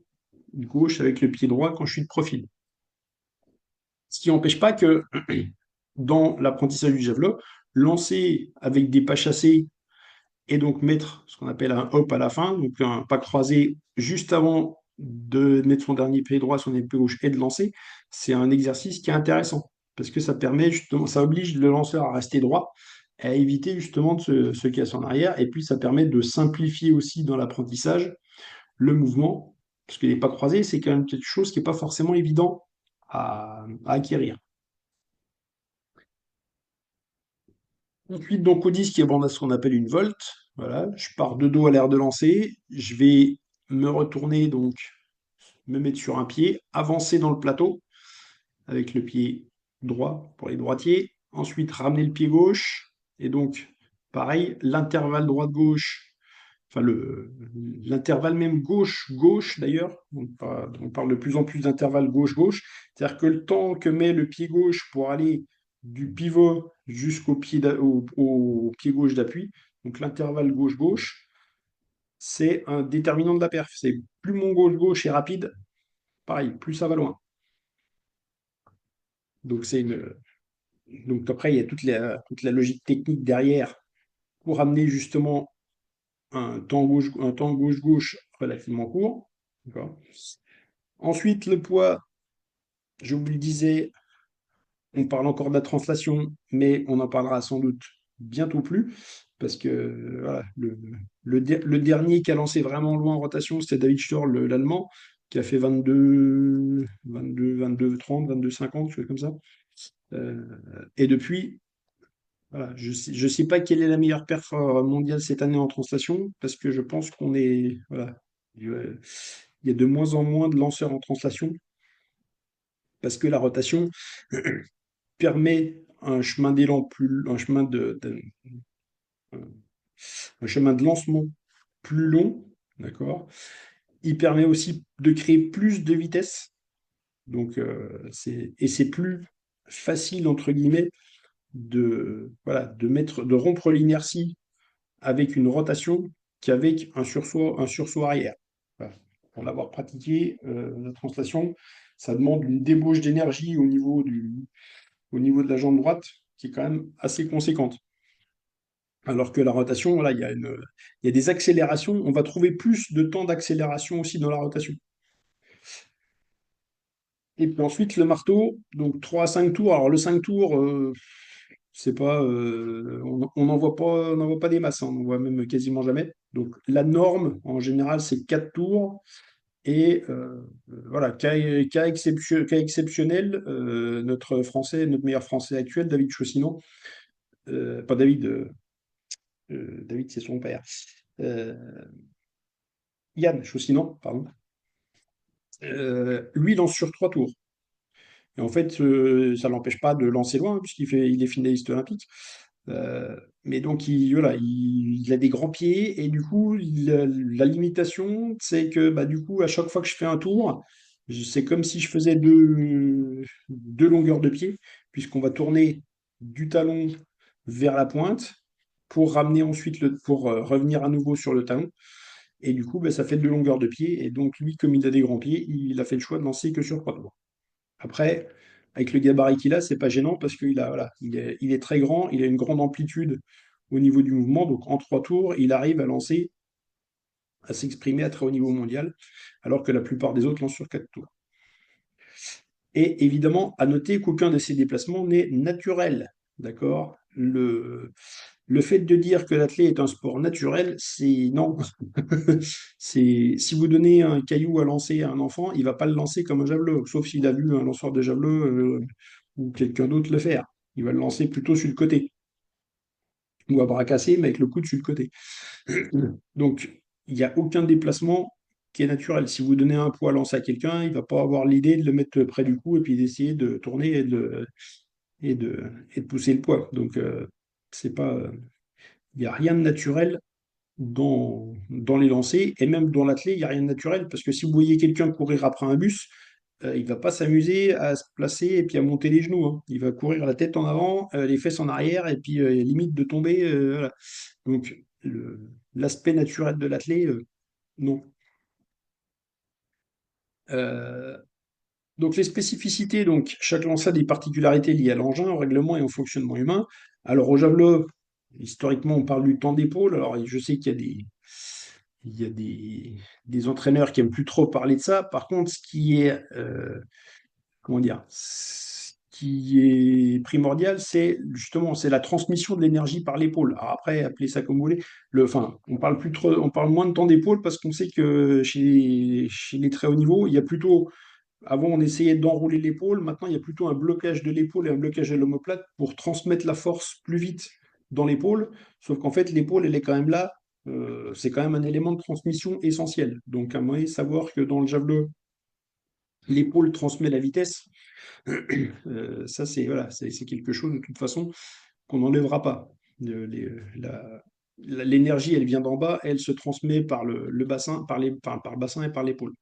gauche avec le pied droit quand je suis de profil. Ce qui n'empêche pas que dans l'apprentissage du javelot, lancer avec des pas chassés et donc mettre ce qu'on appelle un hop à la fin, donc un pas croisé juste avant de mettre son dernier pied droit, son pied gauche et de lancer, c'est un exercice qui est intéressant parce que ça permet justement, ça oblige le lanceur à rester droit, à éviter justement de se casser en arrière, et puis ça permet de simplifier aussi dans l'apprentissage le mouvement, parce que les pas croisés, c'est quand même quelque chose qui n'est pas forcément évident à acquérir. Ensuite, donc au disque, il y a ce qu'on appelle une volte. Voilà, je pars de dos à l'air de lancer, je vais me retourner, donc me mettre sur un pied, avancer dans le plateau avec le pied droit pour les droitiers, ensuite ramener le pied gauche, et donc pareil, l'intervalle droite-gauche, enfin l'intervalle même gauche-gauche d'ailleurs, on parle de plus en plus d'intervalle gauche-gauche, c'est-à-dire que le temps que met le pied gauche pour aller du pivot jusqu'au au pied gauche d'appui, donc l'intervalle gauche-gauche, c'est un déterminant de la perf. C'est plus mon gauche-gauche est rapide, pareil, plus ça va loin. Donc c'est une. Donc après, il y a toute la logique technique derrière pour amener justement un temps gauche-gauche relativement court. D'accord. Ensuite, le poids, je vous le disais, on parle encore de la translation, mais on en parlera sans doute bientôt plus, parce que voilà, le dernier qui a lancé vraiment loin en rotation, c'était David Storr, l'Allemand, qui a fait 22, 30, 22, 50, quelque chose comme ça. Euh, et depuis, voilà, je sais pas quelle est la meilleure perf mondiale cette année en translation, parce que je pense qu'on est, voilà, il y a de moins en moins de lanceurs en translation, parce que la rotation permet un chemin d'élan un chemin un chemin de lancement plus long, d'accord. Il permet aussi de créer plus de vitesse, donc et c'est plus facile entre guillemets voilà, de rompre l'inertie avec une rotation qu'avec un sursaut arrière. Voilà. Pour l'avoir pratiqué, la translation, ça demande une débauche d'énergie au niveau de la jambe droite qui est quand même assez conséquente. Alors que la rotation, voilà, il y a des accélérations. On va trouver plus de temps d'accélération aussi dans la rotation. Et puis ensuite, le marteau, donc 3 à 5 tours. Alors le 5 tours, c'est pas, on n'en voit pas des masses, hein, on n'en voit même quasiment jamais. Donc la norme, en général, c'est 4 tours. Et voilà, cas exceptionnel, notre meilleur français actuel, David Chaussinon, pas David, David c'est son père, euh, Yann Chaussinon, pardon, lui lance sur 3 tours. Et en fait, ça ne l'empêche pas de lancer loin, il est finaliste olympique. Mais donc, voilà, il a des grands pieds, et du coup, la limitation, c'est que bah, du coup, à chaque fois que je fais un tour, c'est comme si je faisais deux longueurs de pied, puisqu'on va tourner du talon vers la pointe pour ramener ensuite pour revenir à nouveau sur le talon. Et du coup, bah, ça fait deux longueurs de pied. Et donc, lui, comme il a des grands pieds, il a fait le choix de lancer que sur 3 tours. Après, avec le gabarit qu'il a, c'est pas gênant parce voilà, il est très grand, il a une grande amplitude au niveau du mouvement. Donc en 3 tours, il arrive à lancer, à s'exprimer à très haut niveau mondial, alors que la plupart des autres lancent sur 4 tours. Et évidemment, à noter qu'aucun de ces déplacements n'est naturel. D'accord. Le fait de dire que l'athlète est un sport naturel, c'est non. Si vous donnez un caillou à lancer à un enfant, il va pas le lancer comme un javelot, sauf s'il a vu un lanceur de javelot ou quelqu'un d'autre le faire. Il va le lancer plutôt sur le côté, ou à bras cassés, mais avec le coude sur le côté. Donc, il n'y a aucun déplacement qui est naturel. Si vous donnez un poids à lancer à quelqu'un, il ne va pas avoir l'idée de le mettre près du cou et puis d'essayer de tourner et de pousser le poids. Donc, c'est pas, il n'y a rien de naturel dans les lancers, et même dans l'athlé, il n'y a rien de naturel, parce que si vous voyez quelqu'un courir après un bus, il ne va pas s'amuser à se placer et puis à monter les genoux, hein. Il va courir la tête en avant, les fesses en arrière, et puis limite de tomber. Voilà. Donc l'aspect naturel de l'athlé, non. Euh, Donc les spécificités, donc chaque lanceur a des particularités liées à l'engin, au règlement et au fonctionnement humain. Alors au javelot, historiquement, on parle du temps d'épaule. Alors je sais qu'il y a des entraîneurs qui aiment plus trop parler de ça. Par contre, ce qui est comment dire, ce qui est primordial, c'est justement c'est la transmission de l'énergie par l'épaule. Alors après, appelez ça comme vous voulez. Enfin, on parle plus trop, on parle moins de temps d'épaule parce qu'on sait que chez les très hauts niveaux, il y a plutôt avant, on essayait d'enrouler l'épaule. Maintenant, il y a plutôt un blocage de l'épaule et un blocage de l'omoplate pour transmettre la force plus vite dans l'épaule. Sauf qu'en fait, l'épaule, elle est quand même là. C'est quand même un élément de transmission essentiel. Donc, à un moment donné, savoir que dans le javelot, l'épaule transmet la vitesse, ça, c'est voilà, c'est quelque chose de toute façon qu'on n'enlèvera pas. L'énergie, elle vient d'en bas, elle se transmet par le bassin, par le bassin et par l'épaule.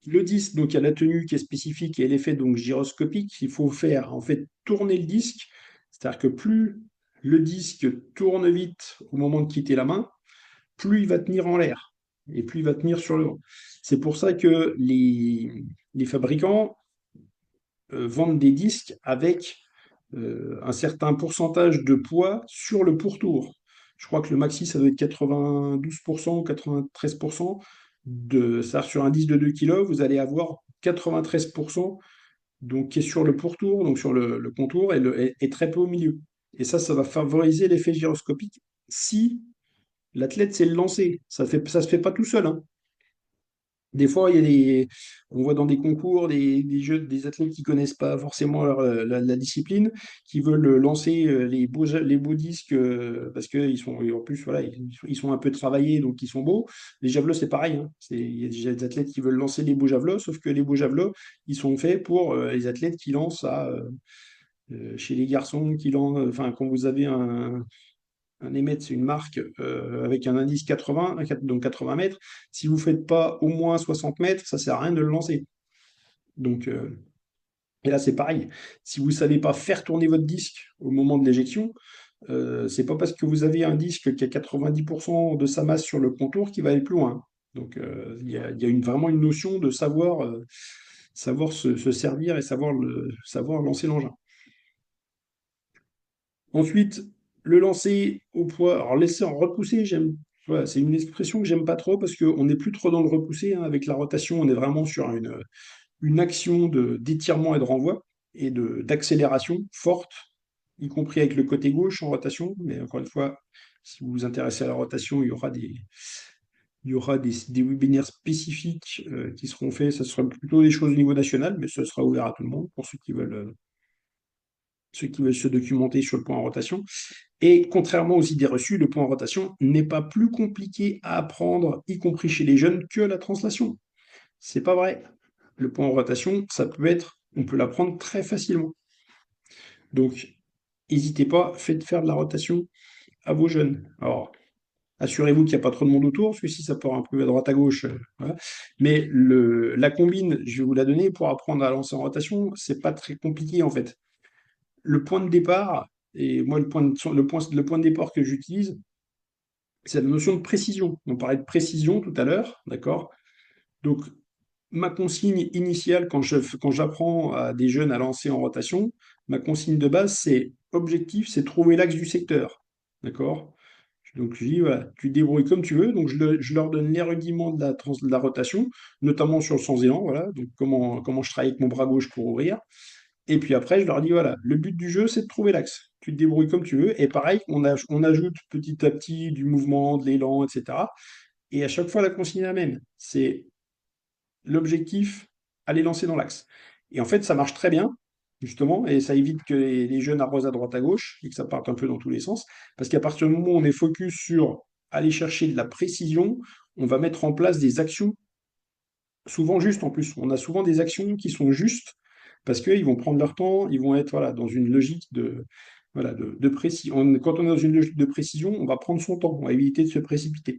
Le disque, donc il y a la tenue qui est spécifique et l'effet donc gyroscopique. Il faut faire en fait tourner le disque, c'est-à-dire que plus le disque tourne vite au moment de quitter la main, plus il va tenir en l'air et plus il va tenir sur le vent. C'est pour ça que les fabricants vendent des disques avec un certain pourcentage de poids sur le pourtour. Je crois que le maxi, ça doit être 92% ou 93%. Ça, sur un disque de 2 kilos, vous allez avoir 93% donc, qui est sur le pourtour, donc sur le contour, et très peu au milieu. Et ça va favoriser l'effet gyroscopique si l'athlète sait le lancer. Ça se fait pas tout seul, hein. Des fois, on voit dans des concours des jeux, des athlètes qui connaissent pas forcément la discipline, qui veulent lancer les beaux disques parce qu'ils sont, et en plus, voilà, ils sont un peu travaillés, donc ils sont beaux. Les javelots, c'est pareil, hein. Il y a déjà des athlètes qui veulent lancer les beaux javelots, sauf que les beaux javelots, ils sont faits pour les athlètes qui lancent chez les garçons, enfin, quand vous avez un Emmet, c'est une marque avec un indice 80, donc 80 mètres. Si vous ne faites pas au moins 60 mètres, ça ne sert à rien de le lancer. Donc, et là, c'est pareil. Si vous ne savez pas faire tourner votre disque au moment de l'éjection, c'est pas parce que vous avez un disque qui a 90% de sa masse sur le contour qu'il va aller plus loin. Donc, il y a vraiment une notion de savoir se servir et savoir lancer l'engin. Ensuite, le lancer au poids. Alors, laisser en repousser, voilà, c'est une expression que j'aime pas trop parce qu'on n'est plus trop dans le repousser, hein. Avec la rotation, on est vraiment sur une action d'étirement et de renvoi et d'accélération forte, y compris avec le côté gauche en rotation. Mais encore une fois, si vous vous intéressez à la rotation, il y aura des webinaires spécifiques qui seront faits. Ce sera plutôt des choses au niveau national, mais ce sera ouvert à tout le monde pour ceux qui veulent se documenter sur le point en rotation. Et contrairement aux idées reçues, le point en rotation n'est pas plus compliqué à apprendre, y compris chez les jeunes, que la translation. C'est pas vrai. Le point en rotation, on peut l'apprendre très facilement. Donc, n'hésitez pas, faites faire de la rotation à vos jeunes. Alors, assurez-vous qu'il n'y a pas trop de monde autour, parce que si ça part un peu à droite à gauche, voilà. Mais la combine, je vais vous la donner pour apprendre à lancer en rotation, c'est pas très compliqué en fait. Le point de départ, et moi le point de départ que j'utilise, c'est la notion de précision. On parlait de précision tout à l'heure, d'accord? Donc, ma consigne initiale quand j'apprends à des jeunes à lancer en rotation, ma consigne de base, c'est objectif, c'est trouver l'axe du secteur, d'accord? Donc, je dis, voilà, tu te débrouilles comme tu veux. Donc, je leur donne les rudiments de la rotation, notamment sur le sens élan, voilà. Donc, comment je travaille avec mon bras gauche pour ouvrir. Et puis après, je leur dis, voilà, le but du jeu, c'est de trouver l'axe. Tu te débrouilles comme tu veux. Et pareil, on ajoute petit à petit du mouvement, de l'élan, etc. Et à chaque fois, la consigne est la même. C'est l'objectif, aller lancer dans l'axe. Et en fait, ça marche très bien, justement, et ça évite que les jeunes arrosent à droite à gauche et que ça parte un peu dans tous les sens. Parce qu'à partir du moment où on est focus sur aller chercher de la précision, on va mettre en place des actions souvent justes en plus. On a souvent des actions qui sont justes parce qu'ils vont prendre leur temps, ils vont être voilà, dans une logique voilà, de précision. Quand on est dans une logique de précision, on va prendre son temps, on va éviter de se précipiter.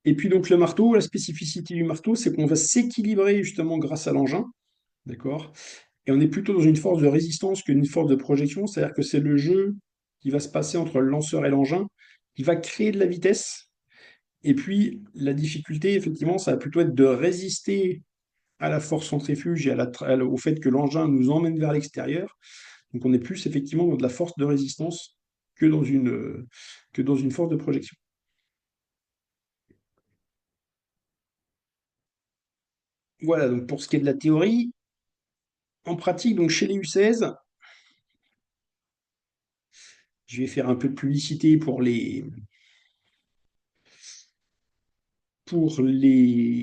Et puis donc le marteau, la spécificité du marteau, c'est qu'on va s'équilibrer justement grâce à l'engin, d'accord? Et on est plutôt dans une force de résistance qu'une force de projection, c'est-à-dire que c'est le jeu qui va se passer entre le lanceur et l'engin qui va créer de la vitesse Et puis, la difficulté, effectivement, ça va plutôt être de résister à la force centrifuge et au fait que l'engin nous emmène vers l'extérieur. Donc, on est plus effectivement dans de la force de résistance que que dans une force de projection. Voilà, donc pour ce qui est de la théorie, en pratique, donc chez les U16, je vais faire un peu de publicité pour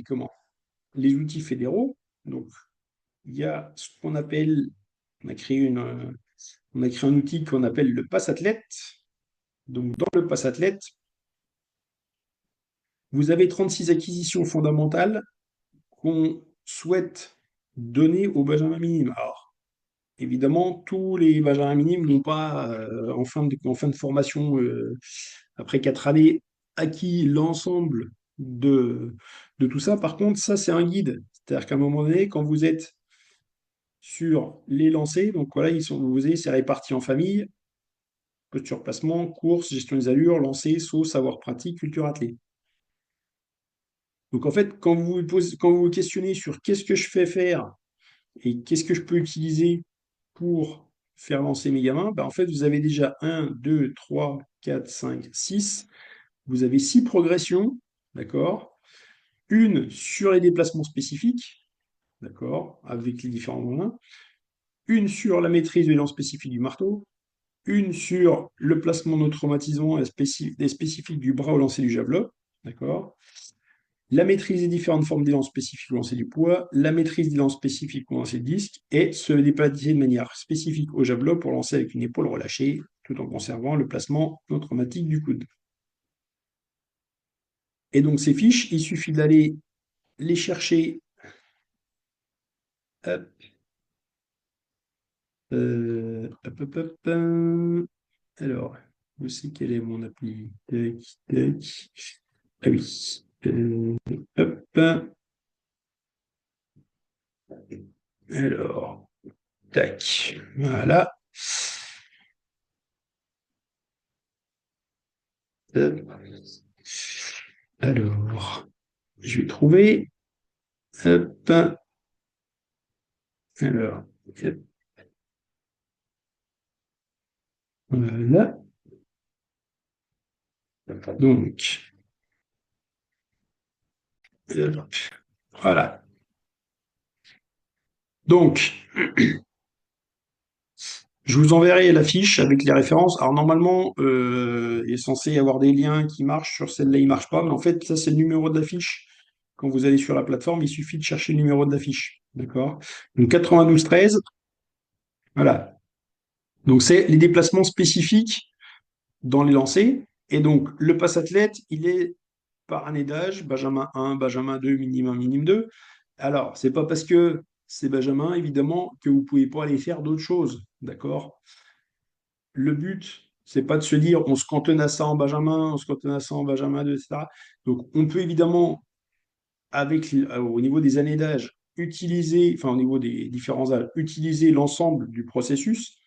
comment, les outils fédéraux. Donc, il y a ce qu'on appelle, on a créé on a créé un outil qu'on appelle le Pass Athlète. Donc, dans le Pass Athlète, vous avez 36 acquisitions fondamentales qu'on souhaite donner aux Benjamins minimes. Alors, évidemment, tous les Benjamins minimes n'ont pas, en fin de formation, après 4 années, acquis l'ensemble de tout ça. Par contre, ça, c'est un guide. C'est-à-dire qu'à un moment donné, quand vous êtes sur les lancers, donc voilà, vous avez, c'est réparti en famille, posture placement, course, gestion des allures, lancer, saut, savoir pratique, culture athlée. Donc en fait, quand vous vous questionnez sur qu'est-ce que je fais faire et qu'est-ce que je peux utiliser pour faire lancer mes gamins, ben en fait, vous avez déjà 1, 2, 3, 4, 5, 6. Vous avez 6 progressions, d'accord? Une sur les déplacements spécifiques, d'accord, avec les différents moyens. Une sur la maîtrise de l'élan spécifique du marteau. Une sur le placement non traumatisant et spécifique du bras au lancer du javelot, d'accord? La maîtrise des différentes formes d'élan spécifiques au lancer du poids, la maîtrise d'élan spécifique au lancer de disque, et se déplacer de manière spécifique au javelot pour lancer avec une épaule relâchée, tout en conservant le placement non traumatique du coude. Et donc ces fiches, il suffit d'aller les chercher. Hop, alors, je sais quelle est mon appli. Tac, tac. Ah oui. Hop. Alors, tac. Voilà. Hop. Alors, je vais trouver. Hop. Alors, hop. Voilà. Donc, hop. Voilà. Donc, je vous enverrai la fiche avec les références. Alors normalement, il est censé y avoir des liens qui marchent. Sur celle-là, il ne marche pas. Mais en fait, ça, c'est le numéro de la fiche. Quand vous allez sur la plateforme, il suffit de chercher le numéro de la fiche. D'accord? Donc 92 13. Voilà. Donc c'est les déplacements spécifiques dans les lancers. Et donc le pass athlète, il est par année d'âge, Benjamin 1, Benjamin 2, minime 1, minime 2. Alors, c'est pas parce que c'est Benjamin, évidemment, que vous pouvez pas aller faire d'autres choses. D'accord? Le but, c'est pas de se dire on se cantonne à ça en Benjamin, on se cantonne à ça en Benjamin 2, etc. Donc, on peut évidemment, au niveau des années d'âge, utiliser, enfin, au niveau des différents âges, utiliser l'ensemble du processus.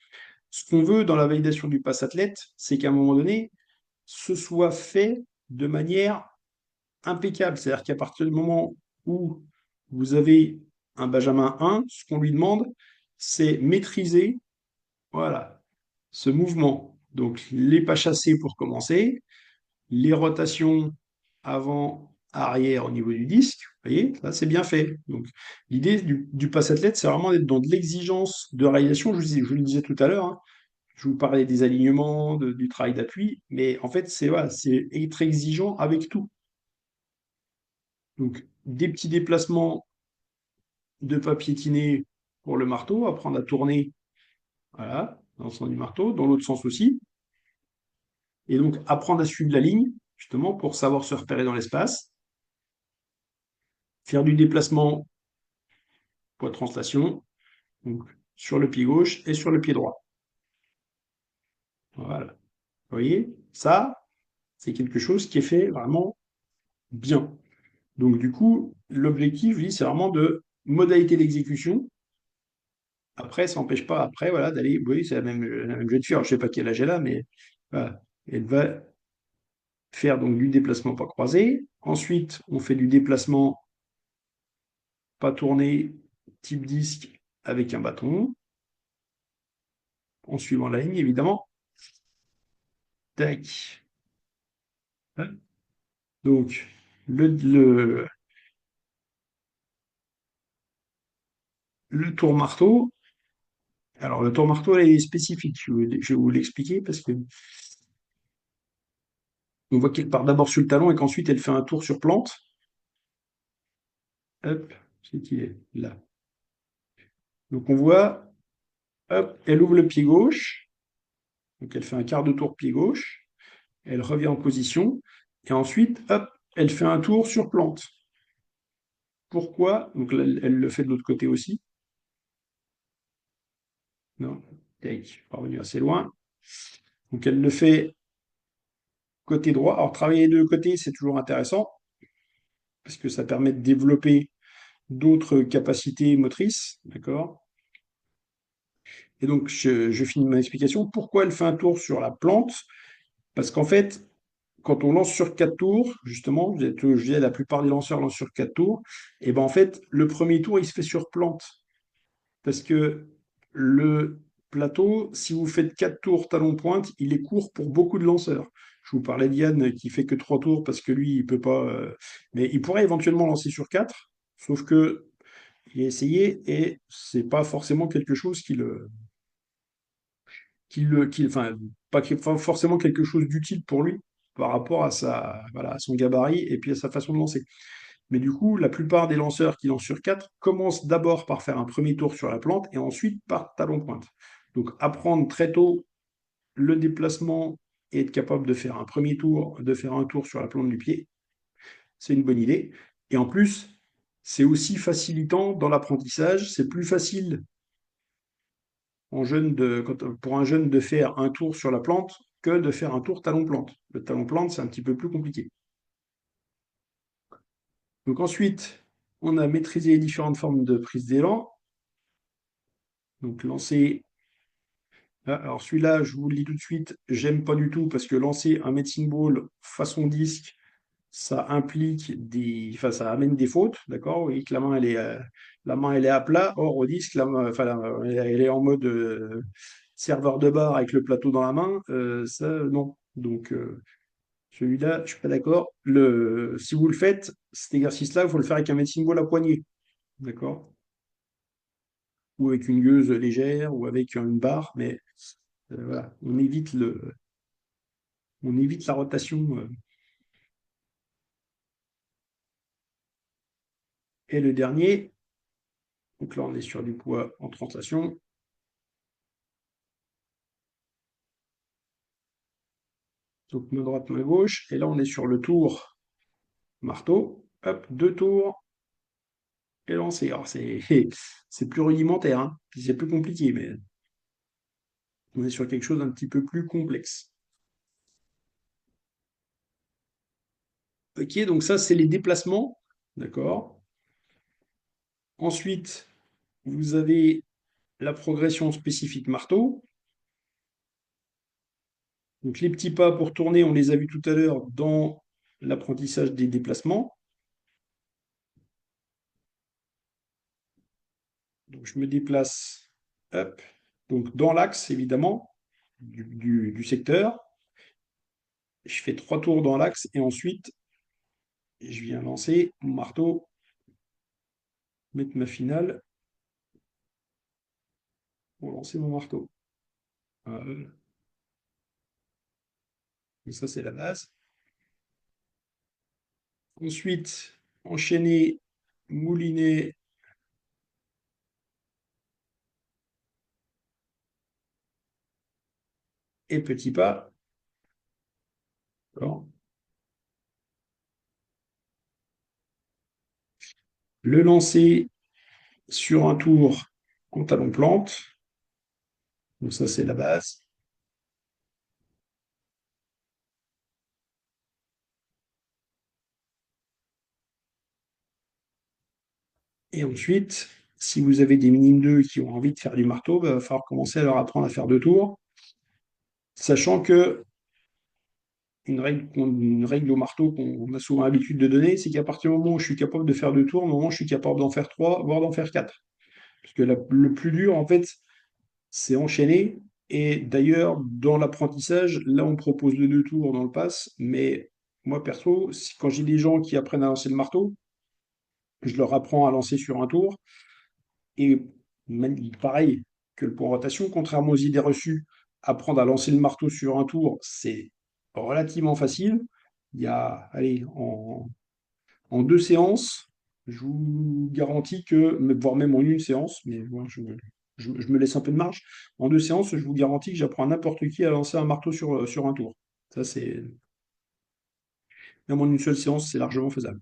Ce qu'on veut dans la validation du pass athlète, c'est qu'à un moment donné, ce soit fait de manière impeccable. C'est-à-dire qu'à partir du moment où vous avez un Benjamin 1, ce qu'on lui demande, c'est maîtriser, voilà, ce mouvement. Donc, les pas chassés pour commencer, les rotations avant, arrière au niveau du disque. Vous voyez, là, c'est bien fait. Donc, l'idée du pass athlète, c'est vraiment d'être dans de l'exigence de réalisation. Je vous le disais tout à l'heure, hein. Je vous parlais des alignements, du travail d'appui, mais en fait, c'est voilà, c'est être exigeant avec tout. Donc, des petits déplacements de pas piétiner pour le marteau, apprendre à tourner, voilà, dans le sens du marteau, dans l'autre sens aussi. Et donc, apprendre à suivre la ligne, justement, pour savoir se repérer dans l'espace. Faire du déplacement, poids de translation, donc sur le pied gauche et sur le pied droit. Voilà. Vous voyez, ça, c'est quelque chose qui est fait vraiment bien. Donc, du coup, l'objectif, lui, c'est vraiment de modalité d'exécution. Après, ça n'empêche pas, après, voilà, d'aller. Oui, c'est la même jeune fille. Alors, je ne sais pas quel âge elle a, mais voilà. Elle va. faire donc du déplacement pas croisé. Ensuite, on fait du déplacement pas tourné type disque avec un bâton, en suivant la ligne évidemment. Tac. Donc, le, le, le tour marteau. Alors, le tour marteau est spécifique. Je vais vous l'expliquer parce que on voit qu'elle part d'abord sur le talon et qu'ensuite elle fait un tour sur plante. Hop, c'est qui est là. Donc, on voit, hop, elle ouvre le pied gauche. Donc, elle fait un quart de tour pied gauche. Elle revient en position. Et ensuite, hop, elle fait un tour sur plante. Pourquoi? Donc, là, elle le fait de l'autre côté aussi. Non, tac, pas revenu assez loin. Donc, elle le fait côté droit. Alors, travailler les deux côtés, c'est toujours intéressant parce que ça permet de développer d'autres capacités motrices, d'accord? Et donc, je finis mon explication. Pourquoi elle fait un tour sur la plante? Parce qu'en fait, quand on lance sur 4 tours, justement, je disais la plupart des lanceurs lancent sur 4 tours, et ben en fait, le premier tour, il se fait sur plante. Parce que le plateau, si vous faites 4 tours talon-pointe, il est court pour beaucoup de lanceurs. Je vous parlais d'Yann qui fait que 3 tours parce que lui, il peut pas. Mais il pourrait éventuellement lancer sur 4, sauf que il a essayé et c'est pas forcément quelque chose enfin, pas forcément quelque chose d'utile pour lui par rapport à voilà, à son gabarit et puis à sa façon de lancer. Mais du coup, la plupart des lanceurs qui lancent sur 4 commencent d'abord par faire un premier tour sur la plante et ensuite par talon-pointe. Donc apprendre très tôt le déplacement et être capable de faire un premier tour, de faire un tour sur la plante du pied, c'est une bonne idée. Et en plus, c'est aussi facilitant dans l'apprentissage. C'est plus facile pour un jeune de faire un tour sur la plante que de faire un tour talon-plante. Le talon-plante, c'est un petit peu plus compliqué. Donc ensuite, on a maîtrisé les différentes formes de prise d'élan. Donc lancer. Alors celui-là, je vous le dis tout de suite, j'aime pas du tout parce que lancer un medicine ball façon disque, ça implique enfin, ça amène des fautes, d'accord? Vous voyez que la main elle est à plat. Or au disque, enfin, elle est en mode serveur de bar avec le plateau dans la main. Ça, non. Donc celui-là, je suis pas d'accord. Si vous le faites, cet exercice-là, il faut le faire avec un medicine ball à poignée, d'accord? Ou avec une gueuse légère, ou avec une barre, mais voilà, on évite la rotation. Et le dernier, donc là on est sur du poids en translation. Donc main droite, main gauche. Et là on est sur le tour marteau. Hop, 2 tours et lancé. Alors c'est plus rudimentaire, hein. C'est plus compliqué, mais on est sur quelque chose d'un petit peu plus complexe. Ok, donc ça c'est les déplacements. D'accord. Ensuite, vous avez la progression spécifique marteau. Donc les petits pas pour tourner, on les a vus tout à l'heure dans l'apprentissage des déplacements. Donc je me déplace, hop, donc dans l'axe évidemment du secteur. Je fais 3 tours dans l'axe et ensuite je viens lancer mon marteau, mettre ma finale pour lancer mon marteau. Voilà. Et ça c'est la base. Ensuite, enchaîner, mouliner et petit pas. Alors, le lancer sur un tour en talon plante. Donc ça c'est la base. Et ensuite, si vous avez des minimes 2 qui ont envie de faire du marteau, il va falloir commencer à leur apprendre à faire 2 tours, sachant que une règle au marteau qu'on a souvent l'habitude de donner, c'est qu'à partir du moment où je suis capable de faire 2 tours, normalement, je suis capable d'en faire 3, voire d'en faire 4. Parce que le plus dur, en fait, c'est enchaîner. Et d'ailleurs, dans l'apprentissage, là, on propose le 2 tours dans le pass, mais moi, perso, quand j'ai des gens qui apprennent à lancer le marteau, je leur apprends à lancer sur un tour. Et pareil que le point rotation, contrairement aux idées reçues, apprendre à lancer le marteau sur un tour, c'est relativement facile. Il y a, allez, en 2 séances, je vous garantis que, voire même en une séance, mais moi, je me laisse un peu de marge. En 2 séances, je vous garantis que j'apprends à n'importe qui à lancer un marteau sur un tour. Ça, c'est, même en une seule séance, c'est largement faisable.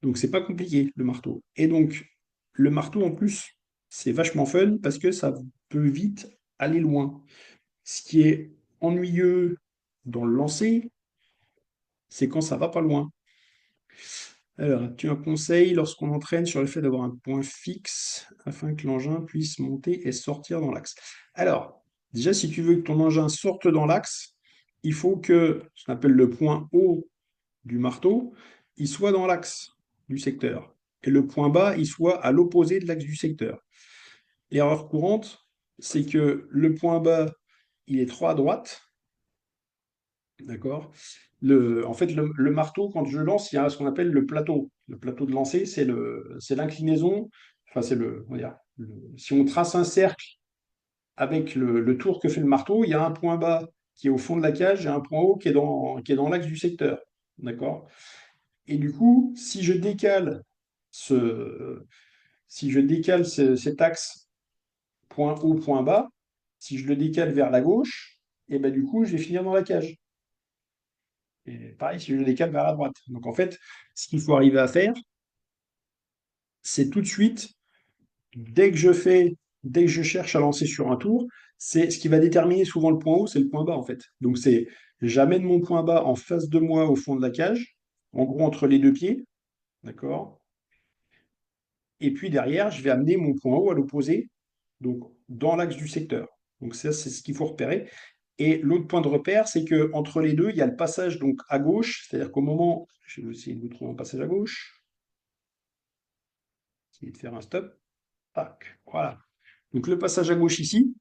Donc c'est pas compliqué le marteau. Et donc le marteau en plus, c'est vachement fun parce que ça peut vite aller loin. Ce qui est ennuyeux dans le lancer, c'est quand ça va pas loin. Alors, tu as un conseil lorsqu'on entraîne sur le fait d'avoir un point fixe afin que l'engin puisse monter et sortir dans l'axe. Alors, déjà, si tu veux que ton engin sorte dans l'axe, il faut que ce qu'on appelle le point haut du marteau, il soit dans l'axe du secteur. Et le point bas, il soit à l'opposé de l'axe du secteur. L'erreur courante, c'est que le point bas, il est trop à droite, d'accord? En fait, le marteau, quand je lance, il y a ce qu'on appelle le plateau. Le plateau de lancer, c'est l'inclinaison, enfin, on va dire, si on trace un cercle avec le tour que fait le marteau, il y a un point bas qui est au fond de la cage et un point haut qui est dans l'axe du secteur, d'accord? Et du coup, si je décale cet axe point haut, point bas, si je le décale vers la gauche, et ben du coup, je vais finir dans la cage. Et pareil, si je le décale vers la droite. Donc en fait, ce qu'il faut arriver à faire, c'est tout de suite, dès que je cherche à lancer sur un tour, c'est ce qui va déterminer souvent le point haut, c'est le point bas en fait. Donc c'est, j'amène mon point bas en face de moi au fond de la cage, en gros entre les deux pieds, d'accord? Et puis derrière, je vais amener mon point haut à l'opposé, donc dans l'axe du secteur. Donc ça, c'est ce qu'il faut repérer. Et l'autre point de repère, c'est que entre les deux, il y a le passage donc à gauche, c'est-à-dire qu'au moment, je vais essayer de vous trouver un passage à gauche, essayer de faire un stop, tac, voilà. Donc le passage à gauche ici,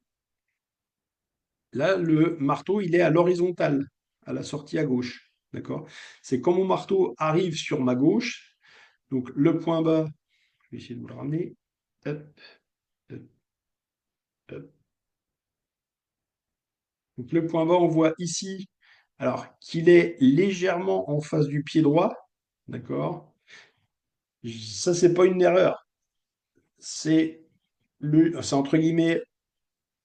là, le marteau, il est à l'horizontale, à la sortie à gauche, d'accord? C'est quand mon marteau arrive sur ma gauche, donc le point bas, je vais essayer de vous le ramener, hop, hop, hop. Donc le point bas, on voit ici, alors qu'il est légèrement en face du pied droit, d'accord? Ça, c'est pas une erreur. C'est entre guillemets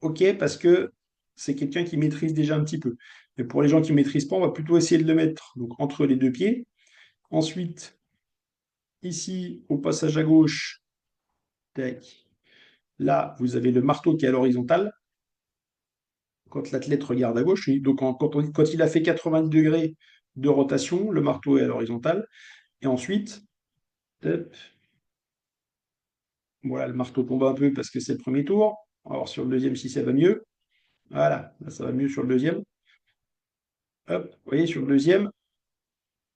OK parce que c'est quelqu'un qui maîtrise déjà un petit peu. Mais pour les gens qui ne maîtrisent pas, on va plutôt essayer de le mettre donc entre les deux pieds. Ensuite, ici, au passage à gauche, tac, là, vous avez le marteau qui est à l'horizontale. Quand l'athlète regarde à gauche, donc quand il a fait 90 degrés de rotation, le marteau est à l'horizontale. Et ensuite, hop, voilà, le marteau tombe un peu parce que c'est le premier tour. On va voir sur le deuxième si ça va mieux. Voilà, là, ça va mieux sur le deuxième. Hop, vous voyez, sur le deuxième,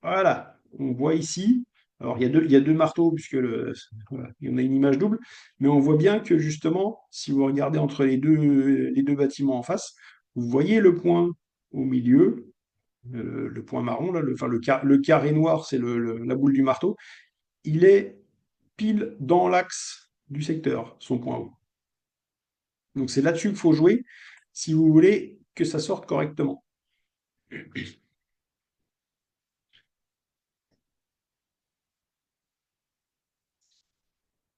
voilà, on voit ici. Alors, il y a deux marteaux, puisque voilà, il y en a une image double, mais on voit bien que justement, si vous regardez entre les deux bâtiments en face, vous voyez le point au milieu, le point marron, là, enfin, le carré noir, c'est la boule du marteau. Il est pile dans l'axe du secteur, son point haut. Donc, c'est là-dessus qu'il faut jouer si vous voulez que ça sorte correctement.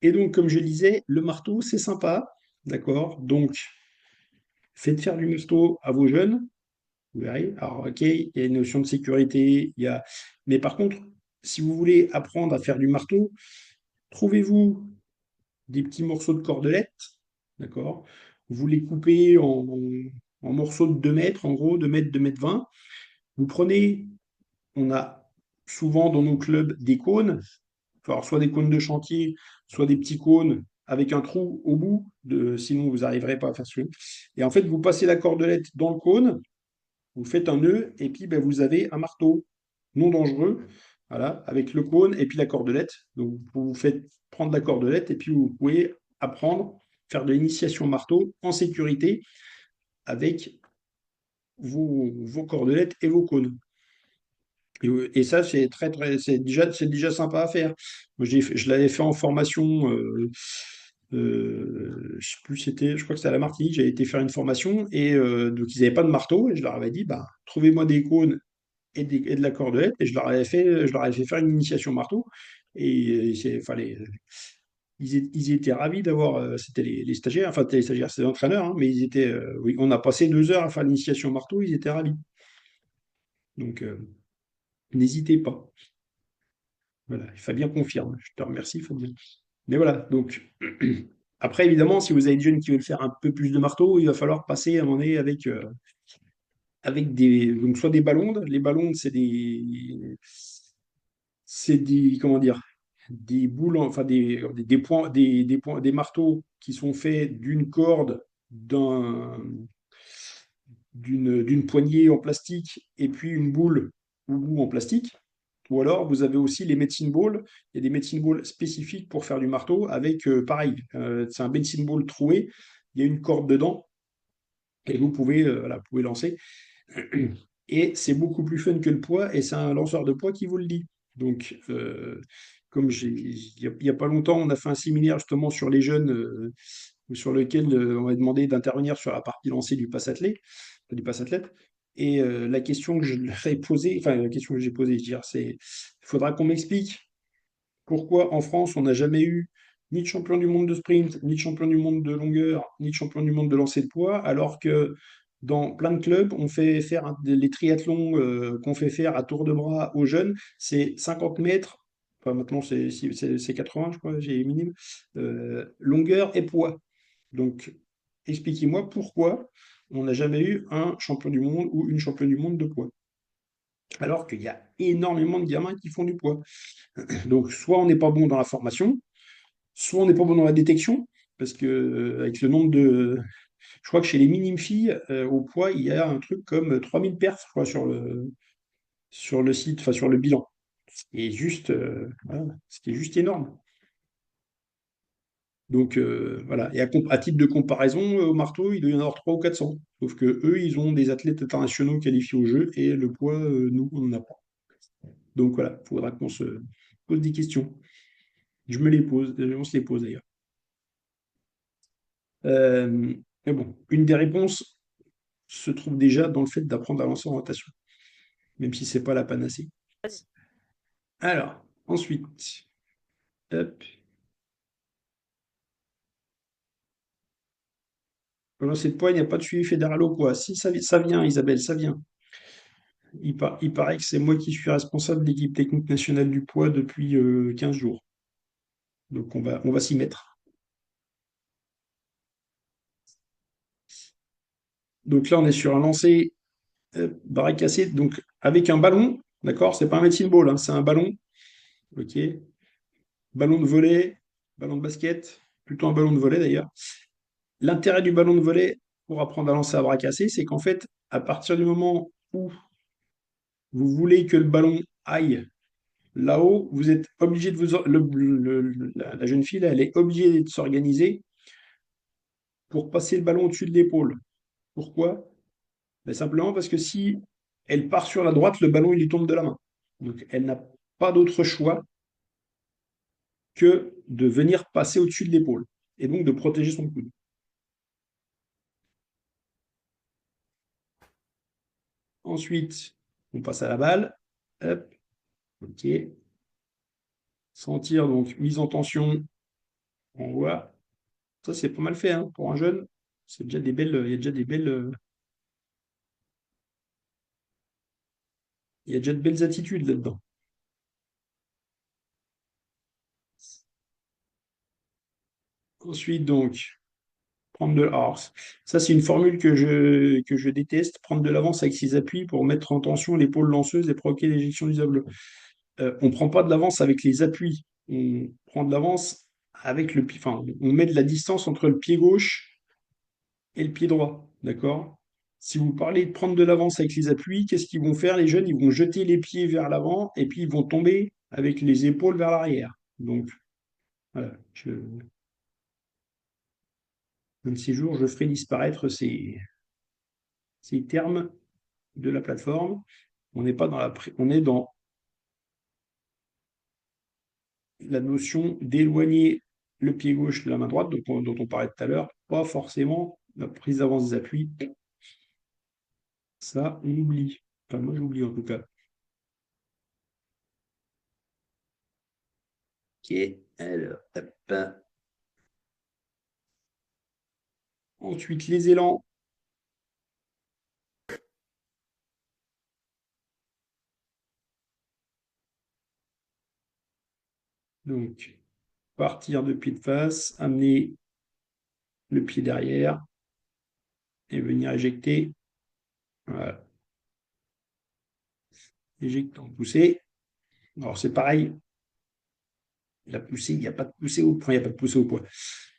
Et donc, comme je disais, le marteau, c'est sympa, d'accord? Donc, faites faire du marteau à vos jeunes, vous verrez. Alors, ok, il y a une notion de sécurité, mais par contre, si vous voulez apprendre à faire du marteau, trouvez-vous des petits morceaux de cordelette, d'accord? Vous les coupez en morceaux de 2 mètres, en gros, 2 mètres, 2 mètres 20. Vous prenez, on a souvent dans nos clubs des cônes, alors soit des cônes de chantier, soit des petits cônes avec un trou au bout, sinon vous n'arriverez pas à faire ce. Et en fait, vous passez la cordelette dans le cône, Vous faites un nœud et puis ben, vous avez un marteau non dangereux, voilà, avec le cône et puis la cordelette. Donc vous vous faites prendre la cordelette et puis vous pouvez apprendre, faire de l'initiation marteau en sécurité avec vos cordelettes et vos cônes. Et ça, c'est c'est déjà sympa à faire. Moi, je l'avais fait en formation, je sais plus, je crois que c'était à la Martinique, j'avais été faire une formation et donc ils n'avaient pas de marteau et je leur avais dit, bah, trouvez-moi des cônes et de la cordelette et je leur avais fait faire une initiation marteau et fallait, ils étaient ravis d'avoir, c'était les stagiaires, enfin, c'était les stagiaires, c'est les entraîneurs, hein, mais ils étaient, oui, on a passé 2 heures à faire l'initiation marteau, ils étaient ravis. Donc, n'hésitez pas. Voilà, Fabien confirme. Je te remercie, Fabien. Mais voilà, donc après, évidemment, si vous avez des jeunes qui veulent faire un peu plus de marteau, il va falloir passer à un moment donné avec donc soit des ballons. Les ballons, comment dire, des boules, enfin des points, des marteaux qui sont faits d'une corde, d'une poignée en plastique et puis une boule ou bout en plastique. Ou alors, vous avez aussi les medicine balls. Il y a des medicine balls spécifiques pour faire du marteau avec, pareil, c'est un medicine ball troué. Il y a une corde dedans et vous pouvez, voilà, vous pouvez lancer. Et c'est beaucoup plus fun que le poids et c'est un lanceur de poids qui vous le dit. Donc, comme il y a pas longtemps, on a fait un séminaire justement sur les jeunes, sur lequel on m'a demandé d'intervenir sur la partie lancée du pass athlète. Et la question que je leur ai posée, enfin la question que j'ai posée, je veux dire, c'est, il faudra qu'on m'explique pourquoi en France on n'a jamais eu ni de champion du monde de sprint, ni de champion du monde de longueur, ni de champion du monde de lancer de poids, alors que dans plein de clubs, on fait faire les triathlons qu'on fait faire à tour de bras aux jeunes, c'est 50 mètres, enfin maintenant c'est 80, je crois, j'ai minime, longueur et poids. Donc, expliquez-moi pourquoi on n'a jamais eu un champion du monde ou une championne du monde de poids, alors qu'il y a énormément de gamins qui font du poids. Donc, soit on n'est pas bon dans la formation, soit on n'est pas bon dans la détection, parce que avec le nombre de... Je crois que chez les minimes filles, au poids, il y a un truc comme 3000 perfs, je crois, sur le site, enfin sur le bilan. Et juste, voilà, c'était juste énorme. Donc voilà, et à titre de comparaison, au marteau, il doit y en avoir 300 ou 400. Sauf que eux, ils ont des athlètes internationaux qualifiés au jeu et le poids, nous, on n'en a pas. Donc voilà, il faudra qu'on se pose des questions. Je me les pose, on se les pose d'ailleurs. Mais bon, une des réponses se trouve déjà dans le fait d'apprendre à lancer en rotation, même si c'est pas la panacée. Alors, ensuite, hop, pour lancer de poids, il n'y a pas de suivi fédéral au poids. Si ça vient, Isabelle, ça vient. Il paraît que c'est moi qui suis responsable de l'équipe technique nationale du poids depuis 15 jours. Donc on va s'y mettre. Donc là, on est sur un lancer barré cassé, donc avec un ballon, d'accord? C'est pas un medicine ball, hein, c'est un ballon. Ok. Ballon de volley, ballon de basket, plutôt un ballon de volley d'ailleurs. L'intérêt du ballon de volley pour apprendre à lancer à bras cassés, c'est qu'en fait, à partir du moment où vous voulez que le ballon aille là-haut, vous êtes obligé de la jeune fille, là, elle est obligée de s'organiser pour passer le ballon au-dessus de l'épaule. Pourquoi? Ben, simplement parce que si elle part sur la droite, le ballon il lui tombe de la main. Donc elle n'a pas d'autre choix que de venir passer au-dessus de l'épaule et donc de protéger son coude. Ensuite, on passe à la balle. Hop, ok. Sentir donc mise en tension, on voit. Ça c'est pas mal fait hein, pour un jeune. C'est déjà des belles, il y a déjà des belles, il y a déjà de belles attitudes là-dedans. Ensuite donc, prendre de alors, ça, c'est une formule que je déteste, prendre de l'avance avec ses appuis pour mettre en tension l'épaule lanceuse et provoquer l'éjection du sableux. On ne prend pas de l'avance avec les appuis, on prend de l'avance avec le pied, enfin, on met de la distance entre le pied gauche et le pied droit, d'accord? Si vous parlez de prendre de l'avance avec les appuis, qu'est-ce qu'ils vont faire, les jeunes? Ils vont jeter les pieds vers l'avant et puis ils vont tomber avec les épaules vers l'arrière. Donc, voilà, un de ces jours, je ferai disparaître ces termes de la plateforme. On n'est pas dans on est dans la notion d'éloigner le pied gauche de la main droite, dont on parlait tout à l'heure, pas forcément la prise d'avance des appuis. Ça, on oublie. Enfin, moi, j'oublie en tout cas. Ok, alors, hop. Ensuite, les élans. Donc, partir de pied de face, amener le pied derrière et venir éjecter. Voilà, éjectant, pousser. Alors, c'est pareil, la poussée, il n'y a pas de poussée au poids, il n'y a pas de poussée au poids.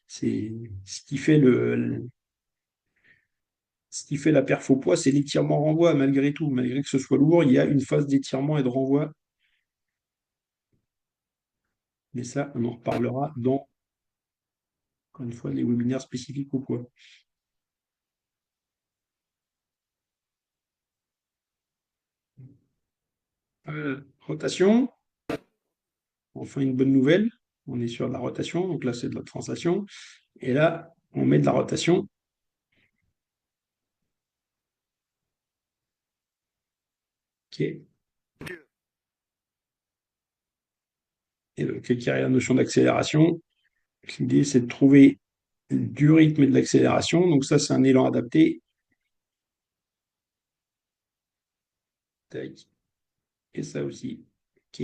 C'est ce qui fait ce qui fait la perf au poids, c'est l'étirement-renvoi, malgré tout. Malgré que ce soit lourd, il y a une phase d'étirement et de renvoi. Mais ça, on en reparlera dans, encore une fois, les webinaires spécifiques au poids. Rotation, enfin une bonne nouvelle. On est sur de la rotation, donc là c'est de la translation. Et là, on met de la rotation. Ok. Et donc, qui est la notion d'accélération. L'idée, c'est de trouver du rythme et de l'accélération. Donc ça, c'est un élan adapté. Tac. Et ça aussi. Ok.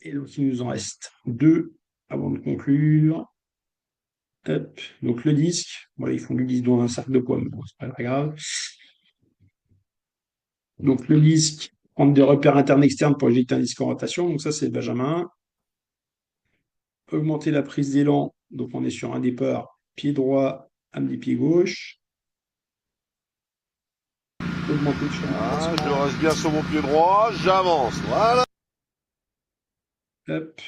Et donc, il nous en reste deux avant de conclure. Hop. Donc le disque, voilà, ils font du disque dans un sac de poids, mais bon, c'est pas très grave. Donc le disque, prendre des repères internes externes pour éjecter un disque en rotation. Donc ça, c'est Benjamin. Augmenter la prise d'élan. Donc on est sur un départ pied droit, amener pied gauche. Augmenter le champ de Ah, je déplacement. reste bien sur mon pied droit, j'avance. Voilà. Hop.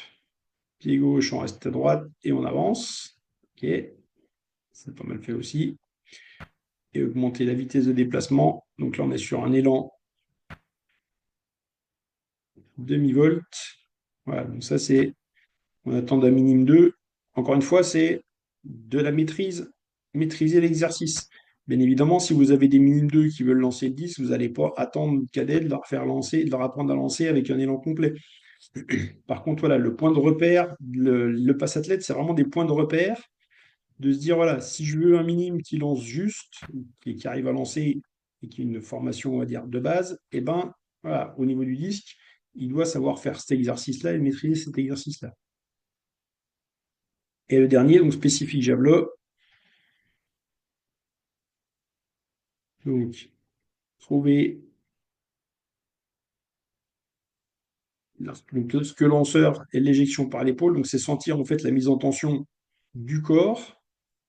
Pied gauche, on reste à droite et on avance. Ok. C'est pas mal fait aussi. Et augmenter la vitesse de déplacement. Donc là, on est sur un élan demi-volt. Voilà, donc ça, c'est, on attend d'un minimum 2. Encore une fois, c'est de la maîtrise, maîtriser l'exercice. Bien évidemment, si vous avez des minimes 2 qui veulent lancer le 10, vous n'allez pas attendre le cadet de leur faire lancer, de leur apprendre à lancer avec un élan complet. Par contre, voilà, le point de repère, le passe athlète, c'est vraiment des points de repère de se dire, voilà, si je veux un minime qui lance juste, qui arrive à lancer et qui a une formation, on va dire, de base, et ben, voilà, au niveau du disque, il doit savoir faire cet exercice-là et maîtriser cet exercice-là. Et le dernier, donc spécifique Javelot, donc trouver donc, ce que lanceur et l'éjection par l'épaule, donc c'est sentir en fait la mise en tension du corps.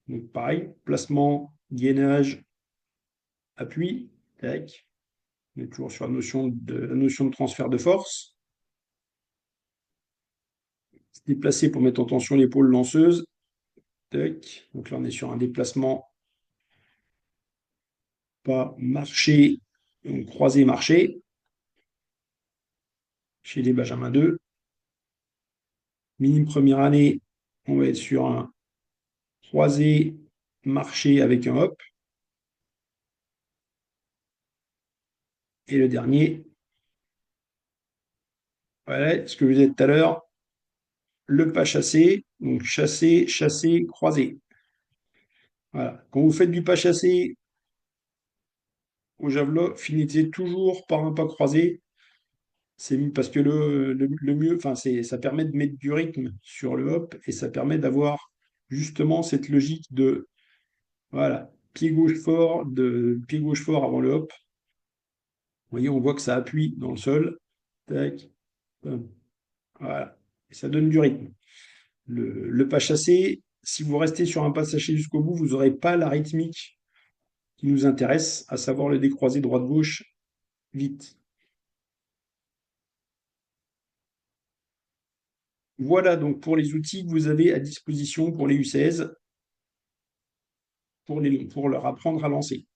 Donc pareil, placement, gainage, appui, tac. On est toujours sur la notion de transfert de force. Se déplacer pour mettre en tension l'épaule lanceuse. Tac. Donc là, on est sur un déplacement, pas marcher, donc croiser, marcher. Chez les Benjamin 2. Minime première année, on va être sur un croisé, marcher avec un hop. Et le dernier, voilà, ce que je disais tout à l'heure, le pas chassé, donc chasser, chasser, croiser. Voilà. Quand vous faites du pas chassé au javelot, finissez toujours par un pas croisé. C'est parce que le mieux, enfin, ça permet de mettre du rythme sur le hop et ça permet d'avoir justement cette logique de, voilà, pied gauche fort avant le hop. voyez, on voit que ça appuie dans le sol. Tac, pam, voilà. Et ça donne du rythme. Le pas chassé, si vous restez sur un pas chassé jusqu'au bout, vous n'aurez pas la rythmique qui nous intéresse, à savoir le décroisé droite-gauche vite. Voilà donc pour les outils que vous avez à disposition pour les U16, pour leur apprendre à lancer.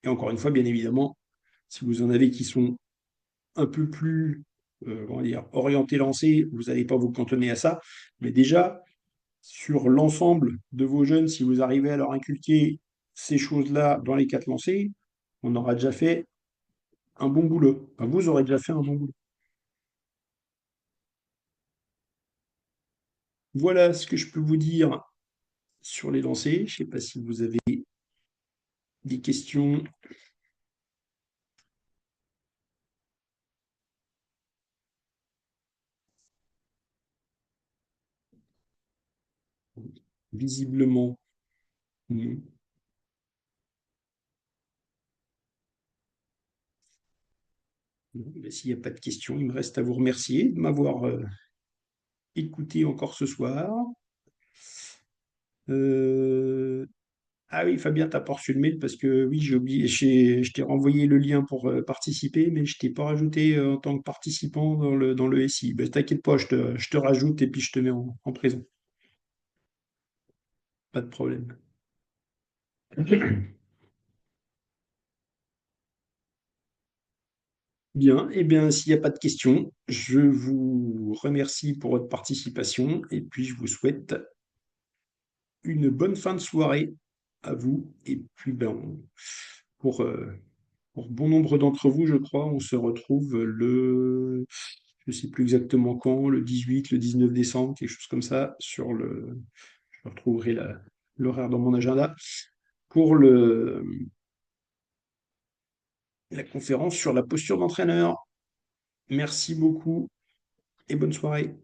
Et encore une fois, bien évidemment, si vous en avez qui sont un peu plus comment dire, orientés lancés, vous n'allez pas vous cantonner à ça. Mais déjà, sur l'ensemble de vos jeunes, si vous arrivez à leur inculquer ces choses-là dans les 4 lancers, on aura déjà fait un bon boulot. Enfin, vous aurez déjà fait un bon boulot. Voilà ce que je peux vous dire sur les lancers. Je ne sais pas si vous avez des questions. Visiblement, non. Bon, ben, s'il n'y a pas de questions, il me reste à vous remercier de m'avoir écouté encore ce soir. Euh, Ah oui, Fabien, t'as pas reçu le mail parce que oui, j'ai oublié, je t'ai renvoyé le lien pour participer, mais je t'ai pas rajouté en tant que participant dans le SI. Ben, t'inquiète pas, je te rajoute et puis je te mets en prison. Pas de problème. Bien, et bien, s'il n'y a pas de questions, je vous remercie pour votre participation et puis je vous souhaite une bonne fin de soirée à vous. Et puis, pour, euh, pour bon nombre d'entre vous, je crois, on se retrouve je ne sais plus exactement quand, le 18, le 19 décembre, quelque chose comme ça, je retrouverai l'horaire dans mon agenda, pour la conférence sur la posture d'entraîneur. Merci beaucoup et bonne soirée.